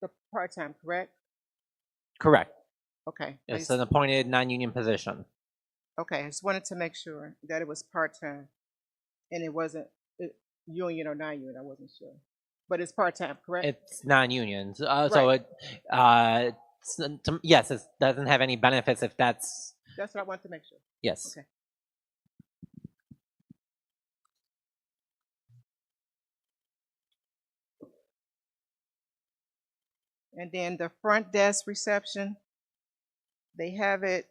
the part-time, correct? Correct. Okay. It's an appointed non-union position. Okay, I just wanted to make sure that it was part-time and it wasn't union or non-union. I wasn't sure. But it's part-time, correct? It's non-union. So Right. yes, it doesn't have any benefits if that's... That's what I wanted to make sure. Yes. Okay. And then the front desk reception, they have it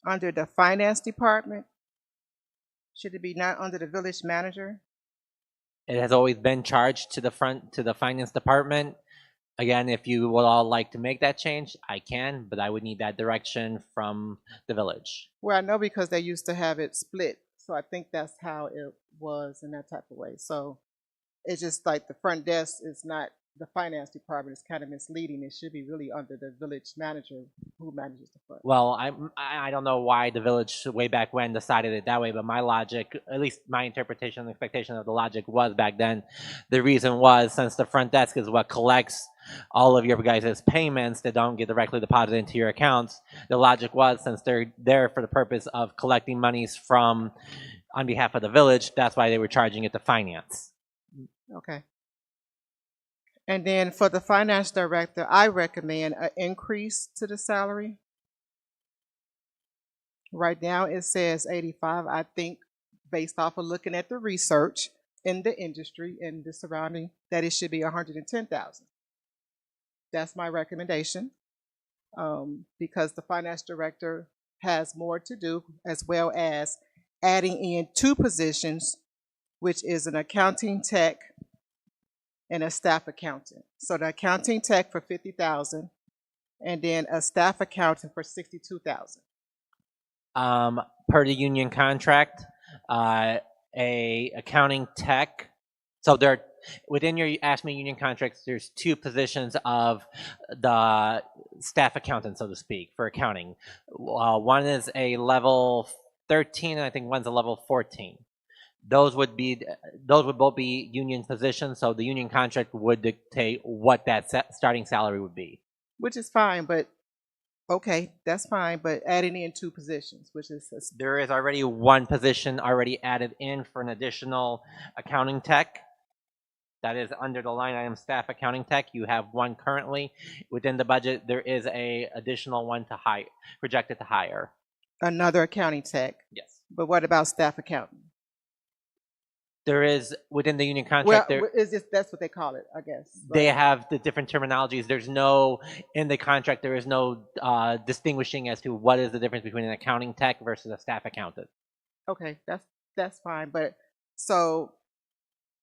under the finance department. Should it be not under the village manager? It has always been charged to the finance department. Again, if you would all like to make that change, I can, but I would need that direction from the village. Well, I know because they used to have it split. So I think that's how it was in that type of way. So it's just like the front desk is not the finance department. It's kind of misleading. It should be really under the village manager who manages the front. Well, I don't know why the village way back when decided it that way, but my logic, at least my interpretation and expectation of the logic was back then, the reason was since the front desk is what collects all of your guys' payments that don't get directly deposited into your accounts, the logic was since they're there for the purpose of collecting monies from on behalf of the village, that's why they were charging it to finance. Okay. And then for the finance director, I recommend an increase to the salary. Right now it says 85. I think based off of looking at the research in the industry and the surrounding, that it should be 110,000. That's my recommendation, because the finance director has more to do, as well as adding in 2 positions, which is an accounting tech and a staff accountant. So the accounting tech for 50,000, and then a staff accountant for 62,000. Per the union contract, a accounting tech. So there, within your ASME union contracts, there's 2 positions of the staff accountant, so to speak, for accounting. One is a level 13, and I think one's a level 14. Those would both be union positions. So the union contract would dictate what that starting salary would be. Which is fine, but okay, that's fine, but adding in 2 positions, which is There is already 1 position already added in for an additional accounting tech. That is under the line item staff accounting tech. You have 1 currently. Within the budget, there is a additional 1 to hire, projected to hire. another accounting tech. Yes. But what about staff accountant? There is, within the union contract, Well, that's what they call it, I guess. they have the different terminologies. There's no, in the contract, there is no distinguishing as to what is the difference between an accounting tech versus a staff accountant. Okay, that's fine. But so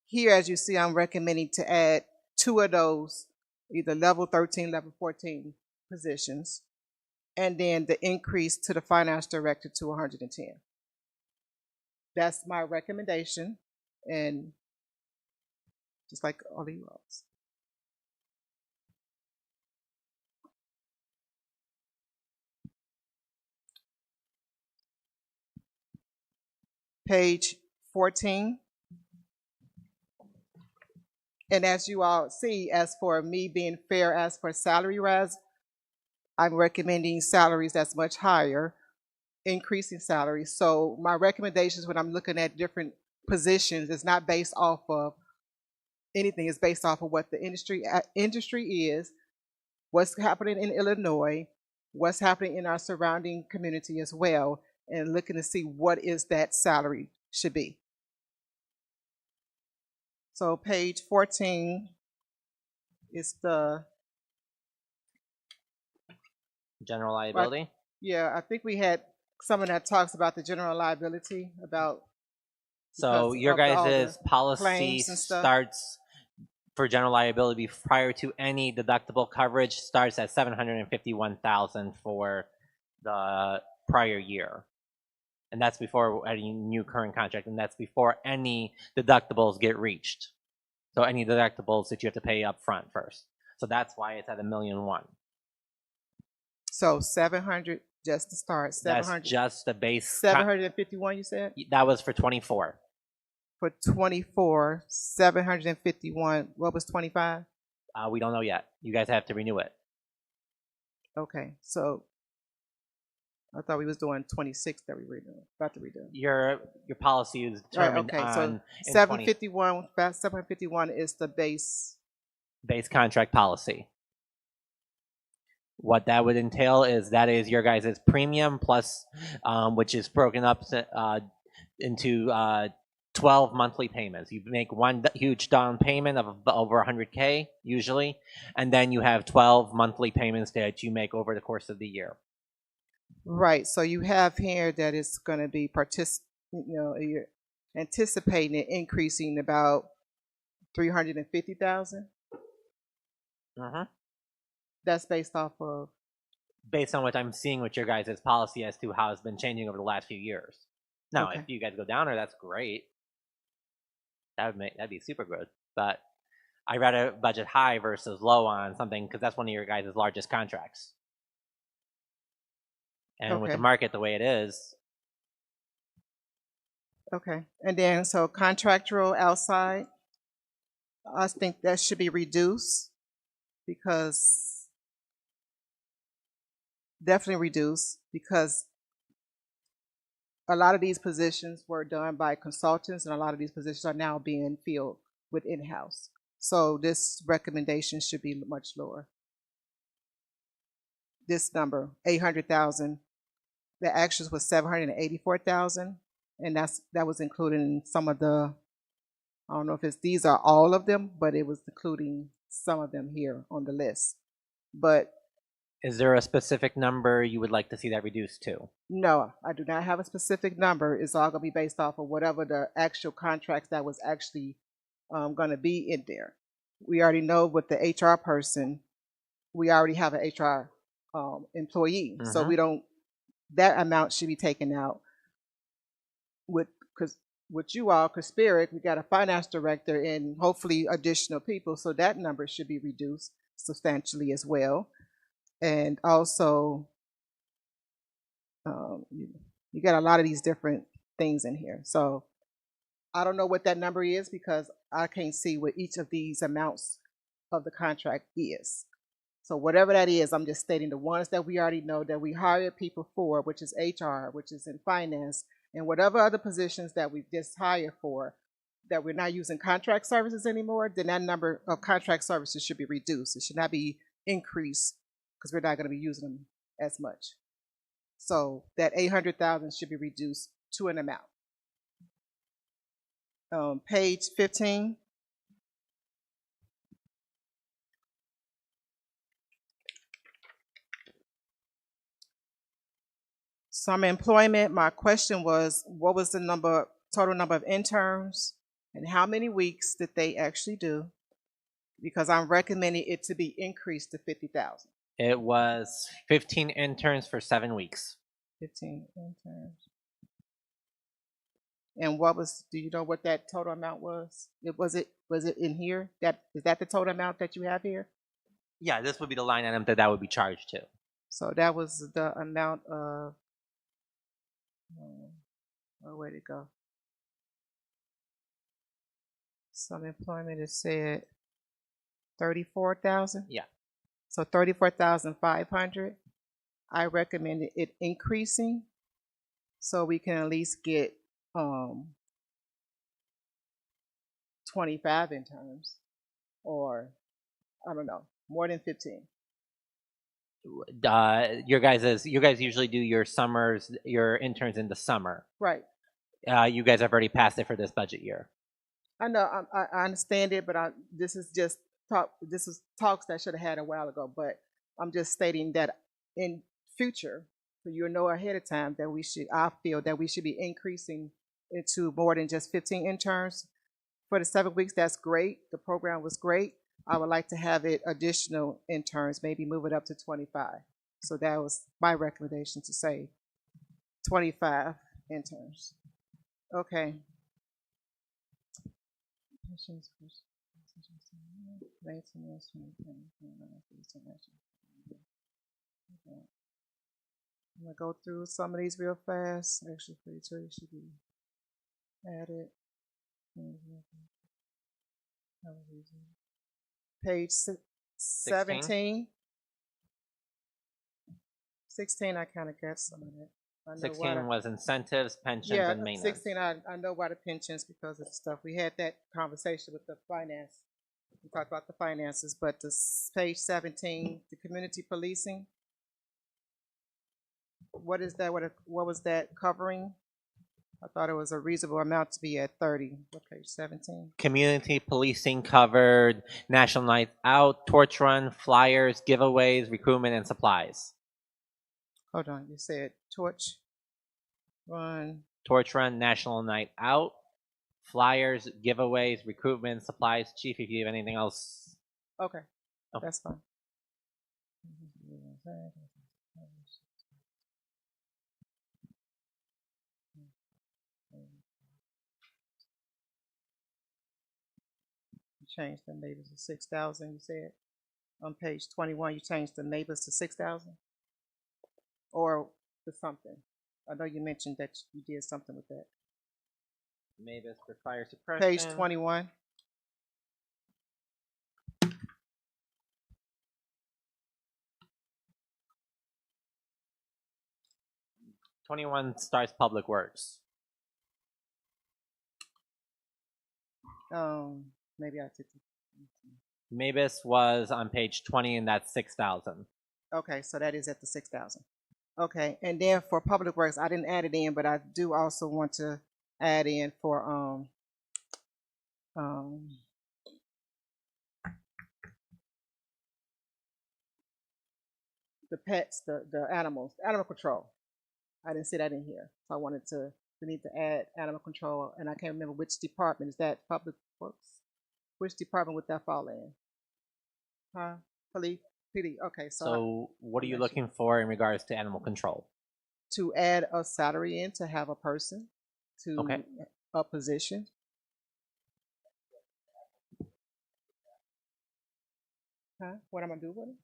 here, as you see, I'm recommending to add 2 of those, either level 13, level 14 positions, and then the increase to the finance director to 110. That's my recommendation, and just like all of you else. Page 14. And as you all see, as for me being fair, as for salary rise, I'm recommending salaries that's much higher, increasing salaries. So my recommendations when I'm looking at different positions is not based off of anything. It's based off of what the industry is, what's happening in Illinois, what's happening in our surrounding community as well, and looking to see what is that salary should be. So page 14 is the General liability? Yeah, I think we had someone that talks about the general liability, about So your guys' policy starts for general liability prior to any deductible coverage starts at $751,000 for the prior year. And that's before any new current contract, and that's before any deductibles get reached. So any deductibles that you have to pay up front first. So that's why it's at $1.1 million. So 700 just to start. 700. That's just the base. 751, you said? That was for 24. For 24, 751. What was 25? We don't know yet. You guys have to renew it. Okay, so I thought we was doing 26 that we were doing, about to redo. Your policy is determined okay, on so 751. 751 is the base contract policy. What that would entail is that is your guys' premium plus, which is broken up into 12 monthly payments. You make one huge down payment of over 100K usually, and then you have 12 monthly payments that you make over the course of the year. Right. So you have here that it's going to be you're anticipating it increasing about 350,000. That's based off of. Based on what I'm seeing with your guys' policy as to how it's been changing over the last few years. Now, Okay. if you guys go downer, that's great. That'd be super good. But I'd rather budget high versus low on something because that's one of your guys' largest contracts. And with the Okay. market the way it is, Okay. And then, so contractual outside, I think that should be reduced because, definitely reduced because a lot of these positions were done by consultants and a lot of these positions are now being filled with in-house. So this recommendation should be much lower. This number, 800,000, the actuals was 784,000, And that was included in some of the, I don't know if these are all of them, but it was including some of them here on the list. But Is there a specific number you would like to see that reduced to? no, I do not have a specific number. It's all gonna be based off of whatever the actual contracts that was actually gonna be in there. We already know with the HR person, we already have an HR employee, so we don't, that amount should be taken out. Because with you all, because Spirit, we got a finance director and hopefully additional people, so that number should be reduced substantially as well. And also, you got a lot of these different things in here. So I don't know what that number is because I can't see what each of these amounts of the contract is. So whatever that is, I'm just stating the ones that we already know that we hired people for, which is HR, which is in finance, and whatever other positions that we just hired for, that we're not using contract services anymore, then that number of contract services should be reduced. It should not be increased because we're not going to be using them as much. So that 800,000 should be reduced to an amount. Page 15. Summer employment, my question was, what was the total number of interns and how many weeks did they actually do? Because I'm recommending it to be increased to 50,000. It was 15 interns for 7 weeks. 15 interns. And what was, do you know what that total amount was? Was it in here? Is that the total amount that you have here? Yeah, this would be the line item that would be charged to. So that was the amount of, where'd it go? Some employment is said 34,000? Yeah. So 34,500. I recommend it increasing so we can at least get 25 interns, or I don't know, more than 15. You guys usually do your interns in the summer. Right. You guys have already passed it for this budget year. I know, I understand it, but this is just talk. This is talks that I should have had a while ago. But I'm just stating that in future, so you know ahead of time that I feel that we should be increasing it to more than just 15 interns for the 7 weeks. That's great. The program was great. I would like to have it additional interns, maybe move it up to 25. So that was my recommendation, to say 25 interns. Okay. I'm gonna go through some of these real fast. Actually, 32 should be added. Page 17. 16, I kind of got some of it. 16 was incentives, pensions, yeah, and maintenance. 16, I know why the pensions, because of the stuff. We had that conversation with the finance. We talked about the finances, but this page 17, the community policing. What is that? What was that covering? I thought it was a reasonable amount to be at 30. What, page 17? Community policing covered National Night Out, torch run, flyers, giveaways, recruitment, and supplies. Hold on, you said torch run. Torch run, National Night Out, flyers, giveaways, recruitment, supplies. Chief, if you have anything else. Okay, Oh. that's fine. You changed the neighbors to 6,000, you said? On page 21, you changed the neighbors to 6,000? Or to something? I know you mentioned that you did something with that. Mavis for fire suppression. Page 21. Starts public works. Maybe I took it. Mavis was on page 20, and that's 6,000. Okay, so that is at the 6,000. Okay, and then for public works, I didn't add it in, but I do also want to add in for, um, the pets, the animals, animal control. I didn't see that in here, so I wanted to, we need to add animal control, and I can't remember which department, is that Public Works? Which department would that fall in? Huh? Police, PD, okay, So what are you I'm not looking for in regards to animal control? to add a salary in to have a person to Okay. a position. Huh? What am I doing with it?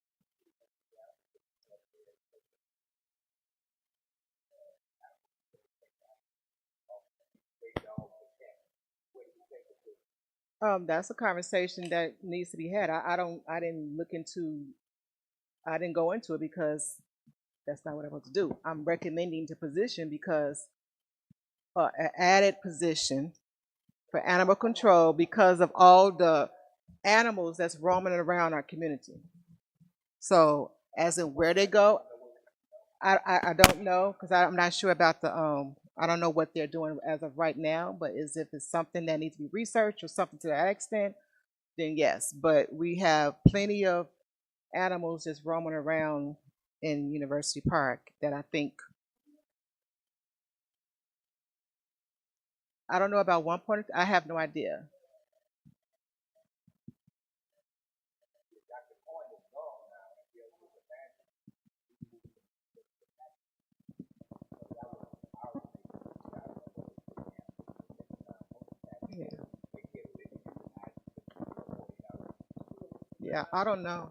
That's a conversation that needs to be had. I didn't go into it because that's not what I want to do. I'm recommending the position because an added position for animal control because of all the animals that's roaming around our community. So as in where they go, I don't know because I'm not sure about the I don't know what they're doing as of right now, but is if it's something that needs to be researched or something to that extent, then yes. But we have plenty of animals just roaming around in University Park that I think, I don't know about 1 point. I have no idea. Yeah. Yeah, I don't know.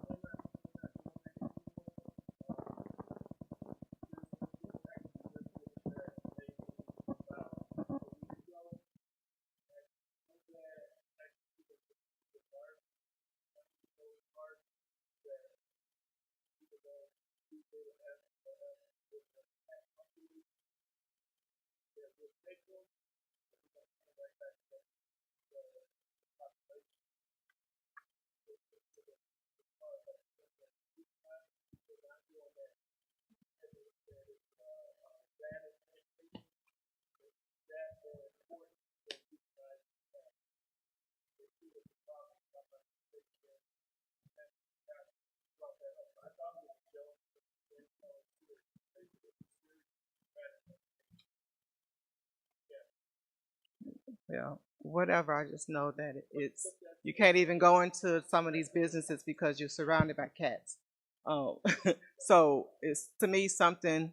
Yeah, whatever. I just know that it's, you can't even go into some of these businesses because you're surrounded by cats. Oh, so it's, to me, something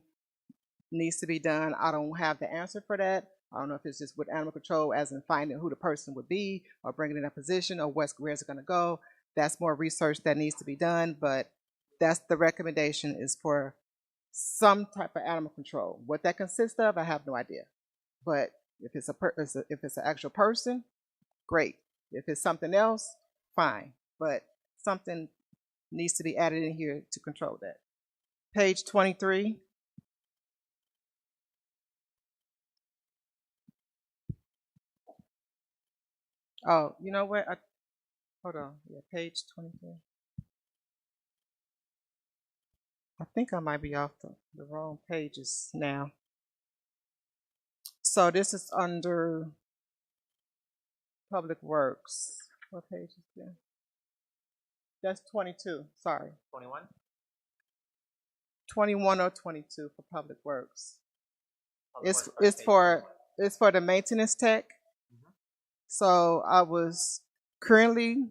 needs to be done. I don't have the answer for that. I don't know if it's just with animal control, as in finding who the person would be, or bringing in a position, or where's it going to go. That's more research that needs to be done. But that's the recommendation, is for some type of animal control. What that consists of, I have no idea. But if it's if it's an actual person, great. If it's something else, fine. But something needs to be added in here to control that. Page 23. Oh, you know what? Hold on. Yeah, page 23. I think I might be off the wrong pages now. So this is under Public Works. What page is that? That's 22. Sorry. 21? 21 or 22 for Public Works. Public It's Works it's for it's for the maintenance tech. So I was currently,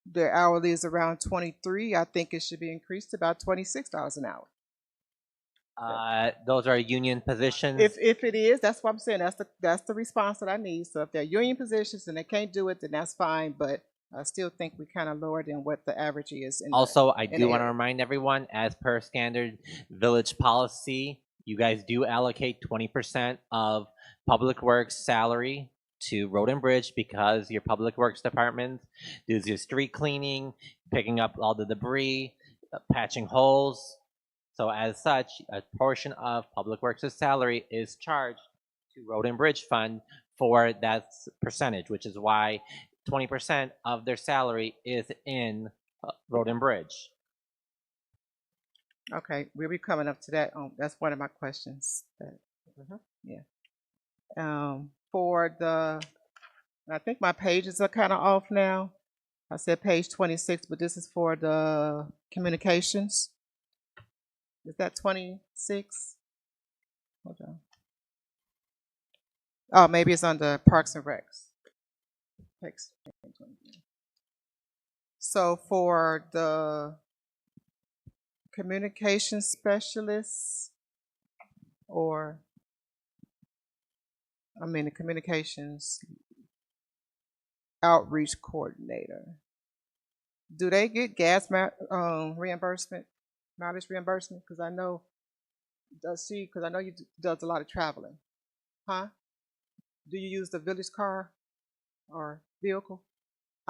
their hourly is around 23. I think it should be increased to about $26 an hour. Those are union positions. If it is, that's what I'm saying. That's the response that I need. So if they're union positions and they can't do it, then that's fine. But I still think we kind of lower than what the average is. Also, I in do the want to area. remind everyone, as per standard village policy, you guys do allocate 20% of public works salary to road and bridge, because your public works department does your street cleaning, picking up all the debris, patching holes. So as such, a portion of public works' salary is charged to road and bridge fund for that percentage, which is why 20% of their salary is in road and bridge. Okay, we'll be coming up to that. That's one of my questions. Yeah. for the, I think my pages are kind of off now. I said page 26, but this is for the communications. Is that 26? Hold on. Oh, maybe it's under Parks and Recs. So for the communication specialists, or the communications outreach coordinator, do they get reimbursement, mileage reimbursement? Because I know, because I know you does a lot of traveling. Huh? Do you use the village car or vehicle?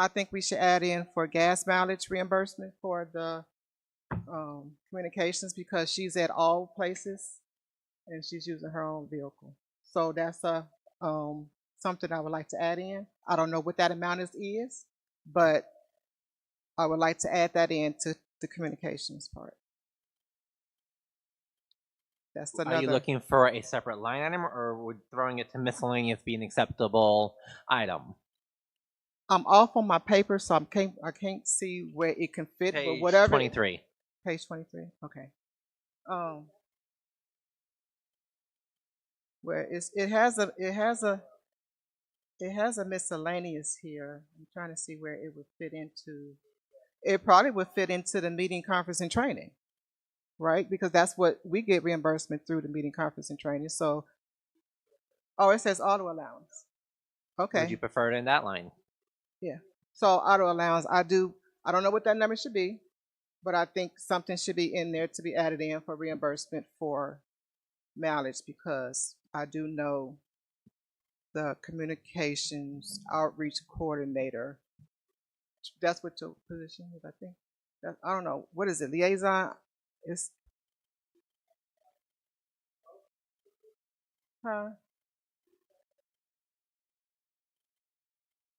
I think we should add in for gas mileage reimbursement for the communications, because she's at all places and she's using her own vehicle. So that's something I would like to add in. I don't know what that amount is, but I would like to add that in to the communications part. That's another. Are you looking for a separate line item, or would throwing it to miscellaneous be an acceptable item? I'm off on my paper, so I can't see where it can fit. Page But whatever. 23. Page 23. Okay. Where it has a miscellaneous here. I'm trying to see where it would fit into. It probably would fit into the meeting, conference, and training, right? Because that's what we get reimbursement through, the meeting, conference, and training. So, oh, it says auto allowance. Okay. Would you prefer it in that line? Yeah. So auto allowance, I don't know what that number should be, but I think something should be in there to be added in for reimbursement for mileage, because I do know the communications outreach coordinator. That's what your position is, I think. I don't know. What is it? Liaison? It's huh?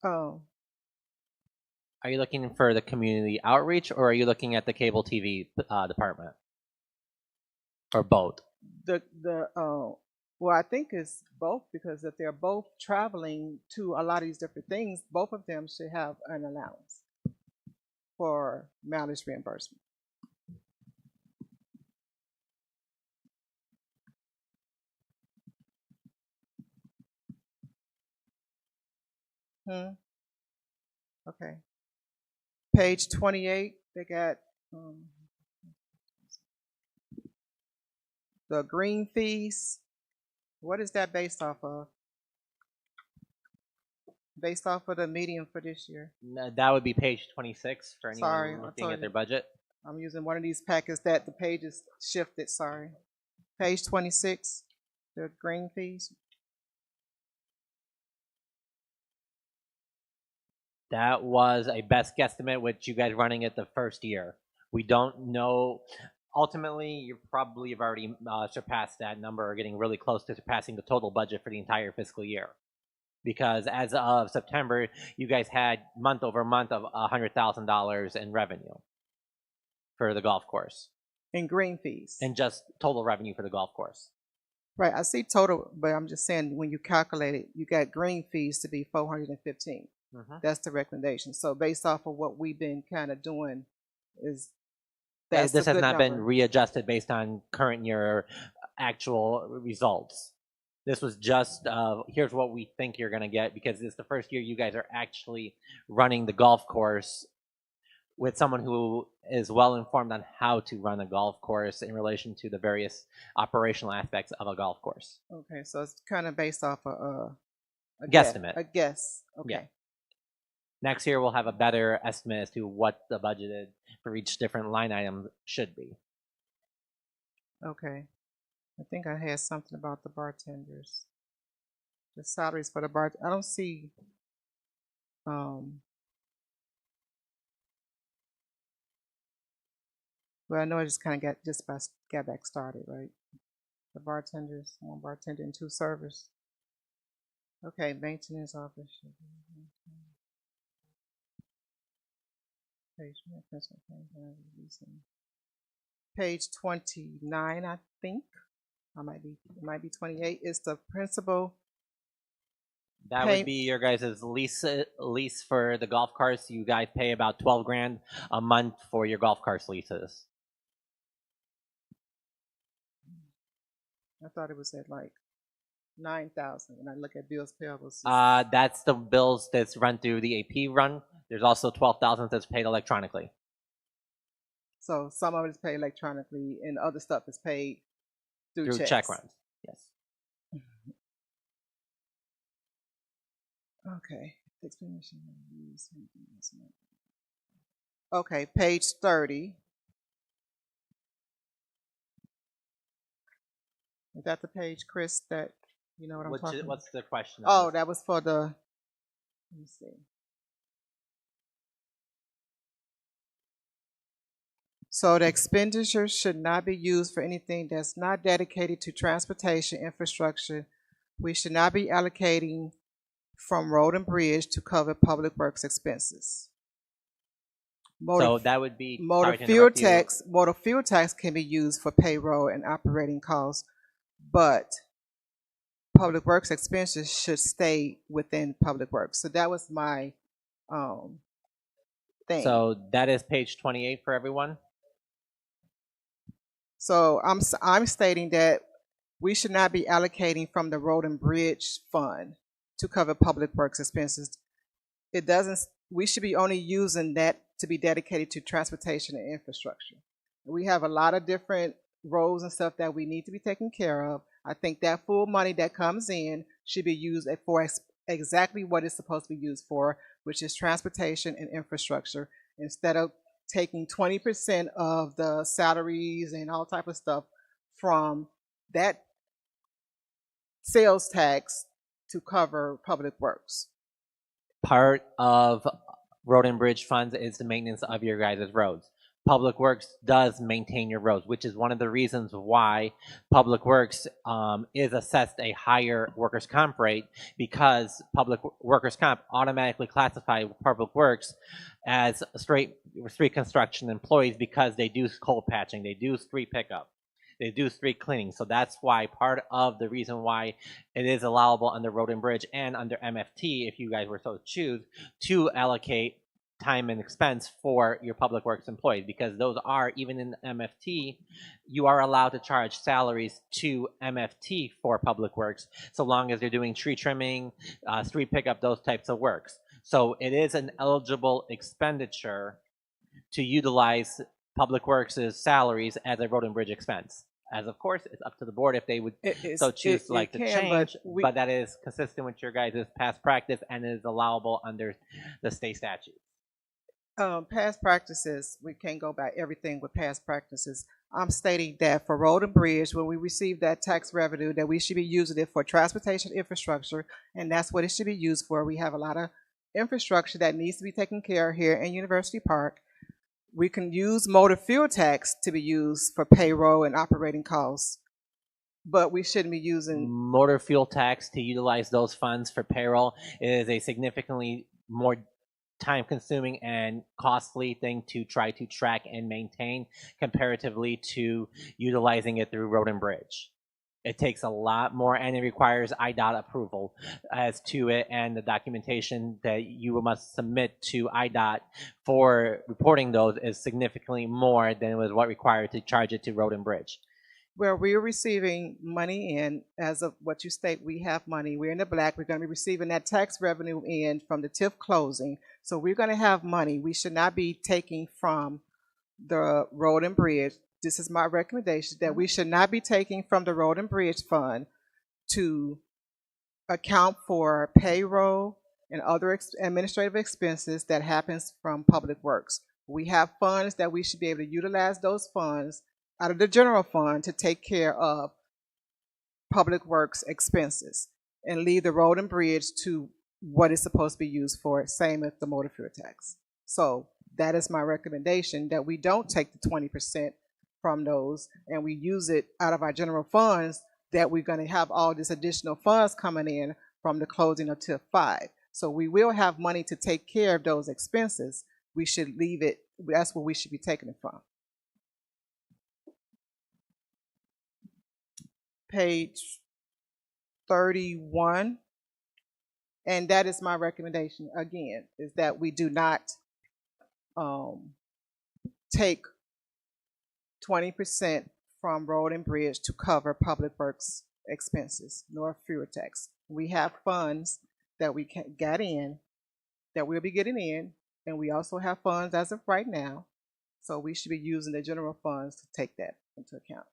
Oh. Are you looking for the community outreach, or are you looking at the cable TV department, or both? Well, I think it's both, because if they're both traveling to a lot of these different things, both of them should have an allowance for mileage reimbursement. Okay. Page 28, they got the green fees. What is that based off of? Based off of the median for this year? No, that would be page 26 for anyone Sorry, looking at their budget. I'm using one of these packets that the pages shifted, sorry. Page 26, the green fees. That was a best guesstimate, which you guys running it the first year. We don't know. Ultimately, you probably have already surpassed that number, or getting really close to surpassing the total budget for the entire fiscal year. Because as of September, you guys had month over month of $100,000 in revenue for the golf course. In green fees. And just total revenue for the golf course. Right, I see total, but I'm just saying, when you calculate it, you got green fees to be 415. That's the recommendation. So based off of what we've been kind of doing, this has not been readjusted based on current year actual results. This was just, here's what we think you're going to get, because it's the first year you guys are actually running the golf course with someone who is well informed on how to run a golf course in relation to the various operational aspects of a golf course. Okay, so it's kind of based off a guesstimate. A guess. Okay. Yeah. Next year we'll have a better estimate as to what the budgeted for each different line item should be. Okay. I think I had something about the bartenders. The salaries for the I don't see well, I know I just kind of got back started, right? The bartenders, 1 bartender and 2 servers. Okay, maintenance office. Page 29, I think. It might be 28. It's the principal That would be your guys' lease for the golf carts. You guys pay about 12 grand a month for your golf carts leases. I thought it was at like 9,000 when I look at bills payable. That's the bills that's run through the AP run. There's also 12,000 that's paid electronically. So some of it is paid electronically and other stuff is paid through checks. Check runs. Yes. Okay. Okay, page 30. Is that the page, Chris, that you know what I'm talking about? What's the question? Oh, that was for the, let me see. So the expenditures should not be used for anything that's not dedicated to transportation infrastructure. We should not be allocating from road and bridge to cover public works expenses. So that would be motor fuel tax. Motor fuel tax can be used for payroll and operating costs, but public works expenses should stay within public works. So that was my thing. So that is page 28 for everyone. So I'm stating that we should not be allocating from the road and bridge fund to cover public works expenses. It doesn't. We should be only using that to be dedicated to transportation and infrastructure. We have a lot of different roads and stuff that we need to be taken care of. I think that full money that comes in should be used for exactly what it's supposed to be used for, which is transportation and infrastructure, instead of taking 20% of the salaries and all type of stuff from that sales tax to cover public works. Part of road and bridge funds is the maintenance of your guys' roads. Public Works does maintain your roads, which is one of the reasons why Public Works is assessed a higher workers' comp rate, because public workers' comp automatically classify Public Works as street construction employees because they do coal patching, they do street pickup, they do street cleaning. So that's why part of the reason why it is allowable under road and bridge and under MFT, if you guys were so choose, to allocate time and expense for your public works employees, because those are, even in MFT, you are allowed to charge salaries to MFT for public works, so long as they're doing tree trimming, street pickup, those types of works. So it is an eligible expenditure to utilize public works' salaries as a road and bridge expense. As of course, it's up to the board if they would so choose to change, but that is consistent with your guys' past practice and is allowable under the state statute. Past practices, we can't go by everything with past practices. I'm stating that for road and bridge, when we receive that tax revenue, that we should be using it for transportation infrastructure, and that's what it should be used for. We have a lot of infrastructure that needs to be taken care of here in University Park. We can use motor fuel tax to be used for payroll and operating costs, but we shouldn't be using motor fuel tax to utilize those funds for payroll. It is a significantly more time-consuming and costly thing to try to track and maintain comparatively to utilizing it through road and bridge. It takes a lot more, and it requires IDOT approval as to it, and the documentation that you must submit to IDOT for reporting those is significantly more than was what required to charge it to road and bridge. Well, we're receiving money in, as of what you state, we have money. We're in the black. We're going to be receiving that tax revenue in from the TIF closing. So we're going to have money. We should not be taking from the road and bridge. This is my recommendation, that we should not be taking from the road and bridge fund to account for payroll and other administrative expenses that happens from public works. We have funds that we should be able to utilize those funds out of the general fund to take care of public works expenses and leave the road and bridge to what it's supposed to be used for, same as the motor fuel tax. So that is my recommendation, that we don't take the 20% from those and we use it out of our general funds, that we're going to have all this additional funds coming in from the closing of TIF 5. So we will have money to take care of those expenses. We should leave it, that's where we should be taking it from. Page 31. And that is my recommendation, again, is that we do not take 20% from road and bridge to cover public works expenses, nor fuel tax. We have funds that we got in, that we'll be getting in, and we also have funds as of right now. So we should be using the general funds to take that into account.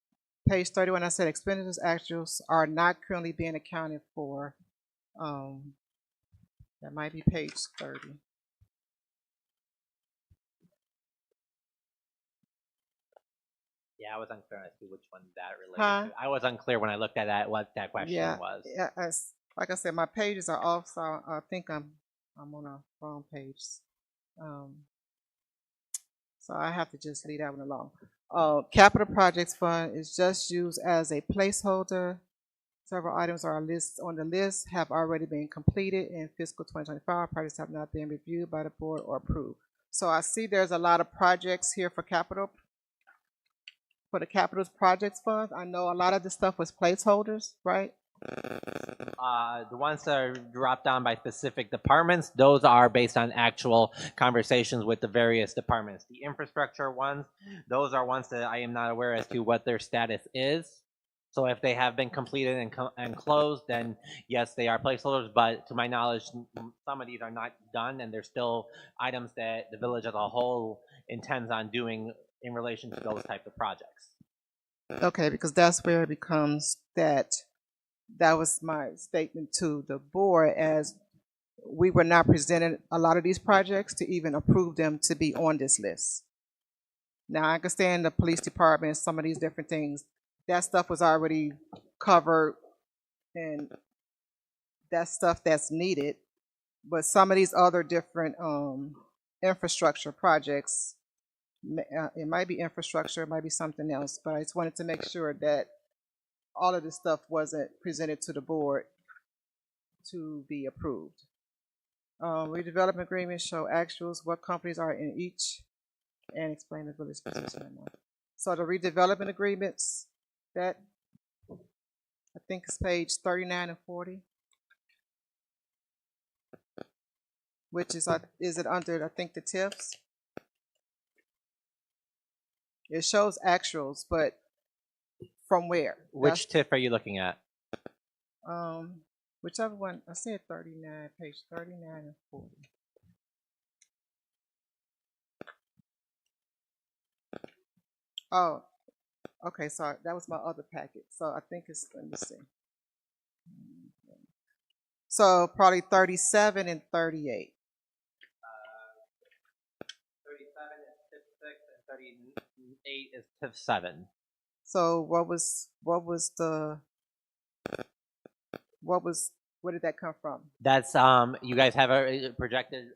Page 31, I said expenditures actuals are not currently being accounted for. That might be page 30. Yeah, I was unclear as to which one that related to. I was unclear when I looked at that, what that question was. Yeah, like I said, my pages are off, so I think I'm on a wrong page. So I have to just leave that one alone. Capital Projects Fund is just used as a placeholder. Several items are on the list have already been completed in fiscal 2025. Projects have not been reviewed by the board or approved. So I see there's a lot of projects here for the Capital Projects Fund. I know a lot of this stuff was placeholders, right? The ones that are dropped down by specific departments, those are based on actual conversations with the various departments. The infrastructure ones, those are ones that I am not aware as to what their status is. So if they have been completed and closed, then yes, they are placeholders. But to my knowledge, some of these are not done, and there's still items that the village as a whole intends on doing in relation to those types of projects. Okay, because that's where it becomes that was my statement to the board, as we were not presented a lot of these projects to even approve them to be on this list. Now, I understand the police department, some of these different things, that stuff was already covered, and that's stuff that's needed. But some of these other different infrastructure projects, it might be infrastructure, it might be something else, but I just wanted to make sure that all of this stuff wasn't presented to the board to be approved. Redevelopment agreements show actuals, what companies are in each, and explain the village position right now. So the redevelopment agreements, that I think is page 39 and 40, which is it under, I think, the TIFs? It shows actuals, but from where? Which TIF are you looking at? Whichever one. I said 39, page 39 and 40. Oh, okay, sorry. That was my other packet. So I think it's, let me see. So probably 37 and 38. 37 is TIF 6 and 38 is TIF 7. So what did that come from? That's you guys have a projected.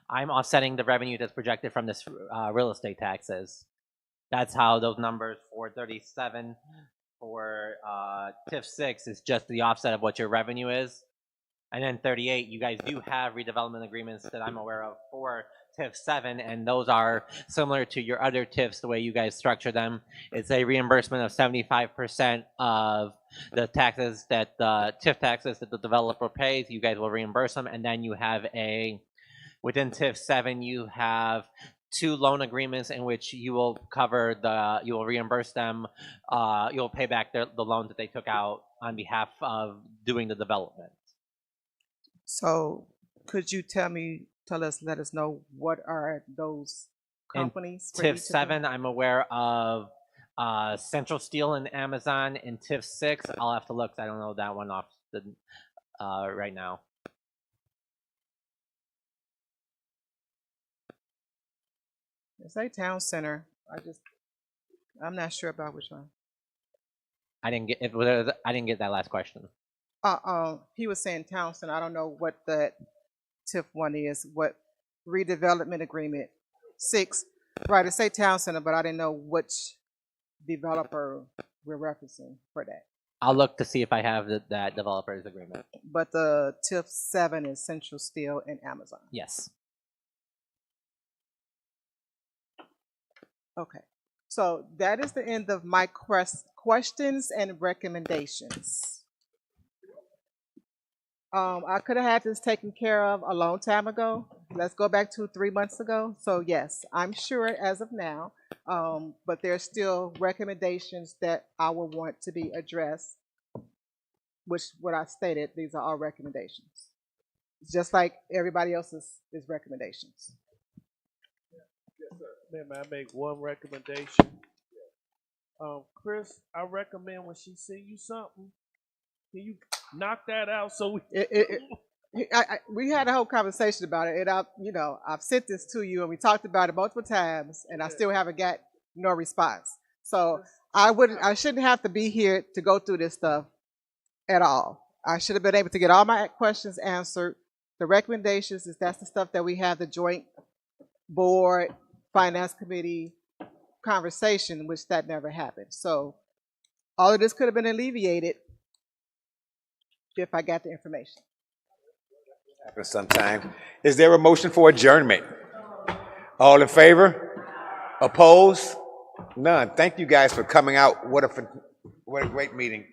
I'm offsetting the revenue that's projected from this real estate taxes. That's how those numbers for 37 for TIF 6 is just the offset of what your revenue is, and then 38 you guys do have redevelopment agreements that I'm aware of for TIF 7, and those are similar to your other TIFs the way you guys structure them. It's a reimbursement of 75% of the taxes that the TIF taxes that the developer pays. You guys will reimburse them, and then you have within TIF 7 you have 2 loan agreements in which you will cover you will reimburse them, you'll pay back the loan that they took out on behalf of doing the development. So could you let us know what are those companies? In TIF 7, I'm aware of Central Steel and Amazon. In TIF 6, I'll have to look. I don't know that one off right now. It's a town center. I'm not sure about which one. I didn't get I didn't get that last question. He was saying town center. I don't know what that TIF 1 is. What redevelopment agreement 6? Right, it say town center, but I didn't know which developer we're referencing for that. I'll look to see if I have that developer's agreement. But the TIF 7 is Central Steel and Amazon. Yes. Okay, so that is the end of my questions and recommendations. I could have had this taken care of a long time ago. Let's go back to 3 months ago. So yes, I'm sure as of now, but there's still recommendations that I will want to be addressed, which what I stated, these are all recommendations. Just like everybody else's is recommendations. May I make one recommendation? Chris, I recommend when she send you something, can you knock that out so we? We had a whole conversation about it, and I've sent this to you, and we talked about it multiple times, and I still haven't got no response. So I shouldn't have to be here to go through this stuff at all. I should have been able to get all my questions answered. The recommendations that's the stuff that we have the joint board, finance committee conversation, which that never happened. So all of this could have been alleviated if I got the information. Happens sometime. Is there a motion for adjournment? All in favor? Opposed? None. Thank you guys for coming out. What a great meeting.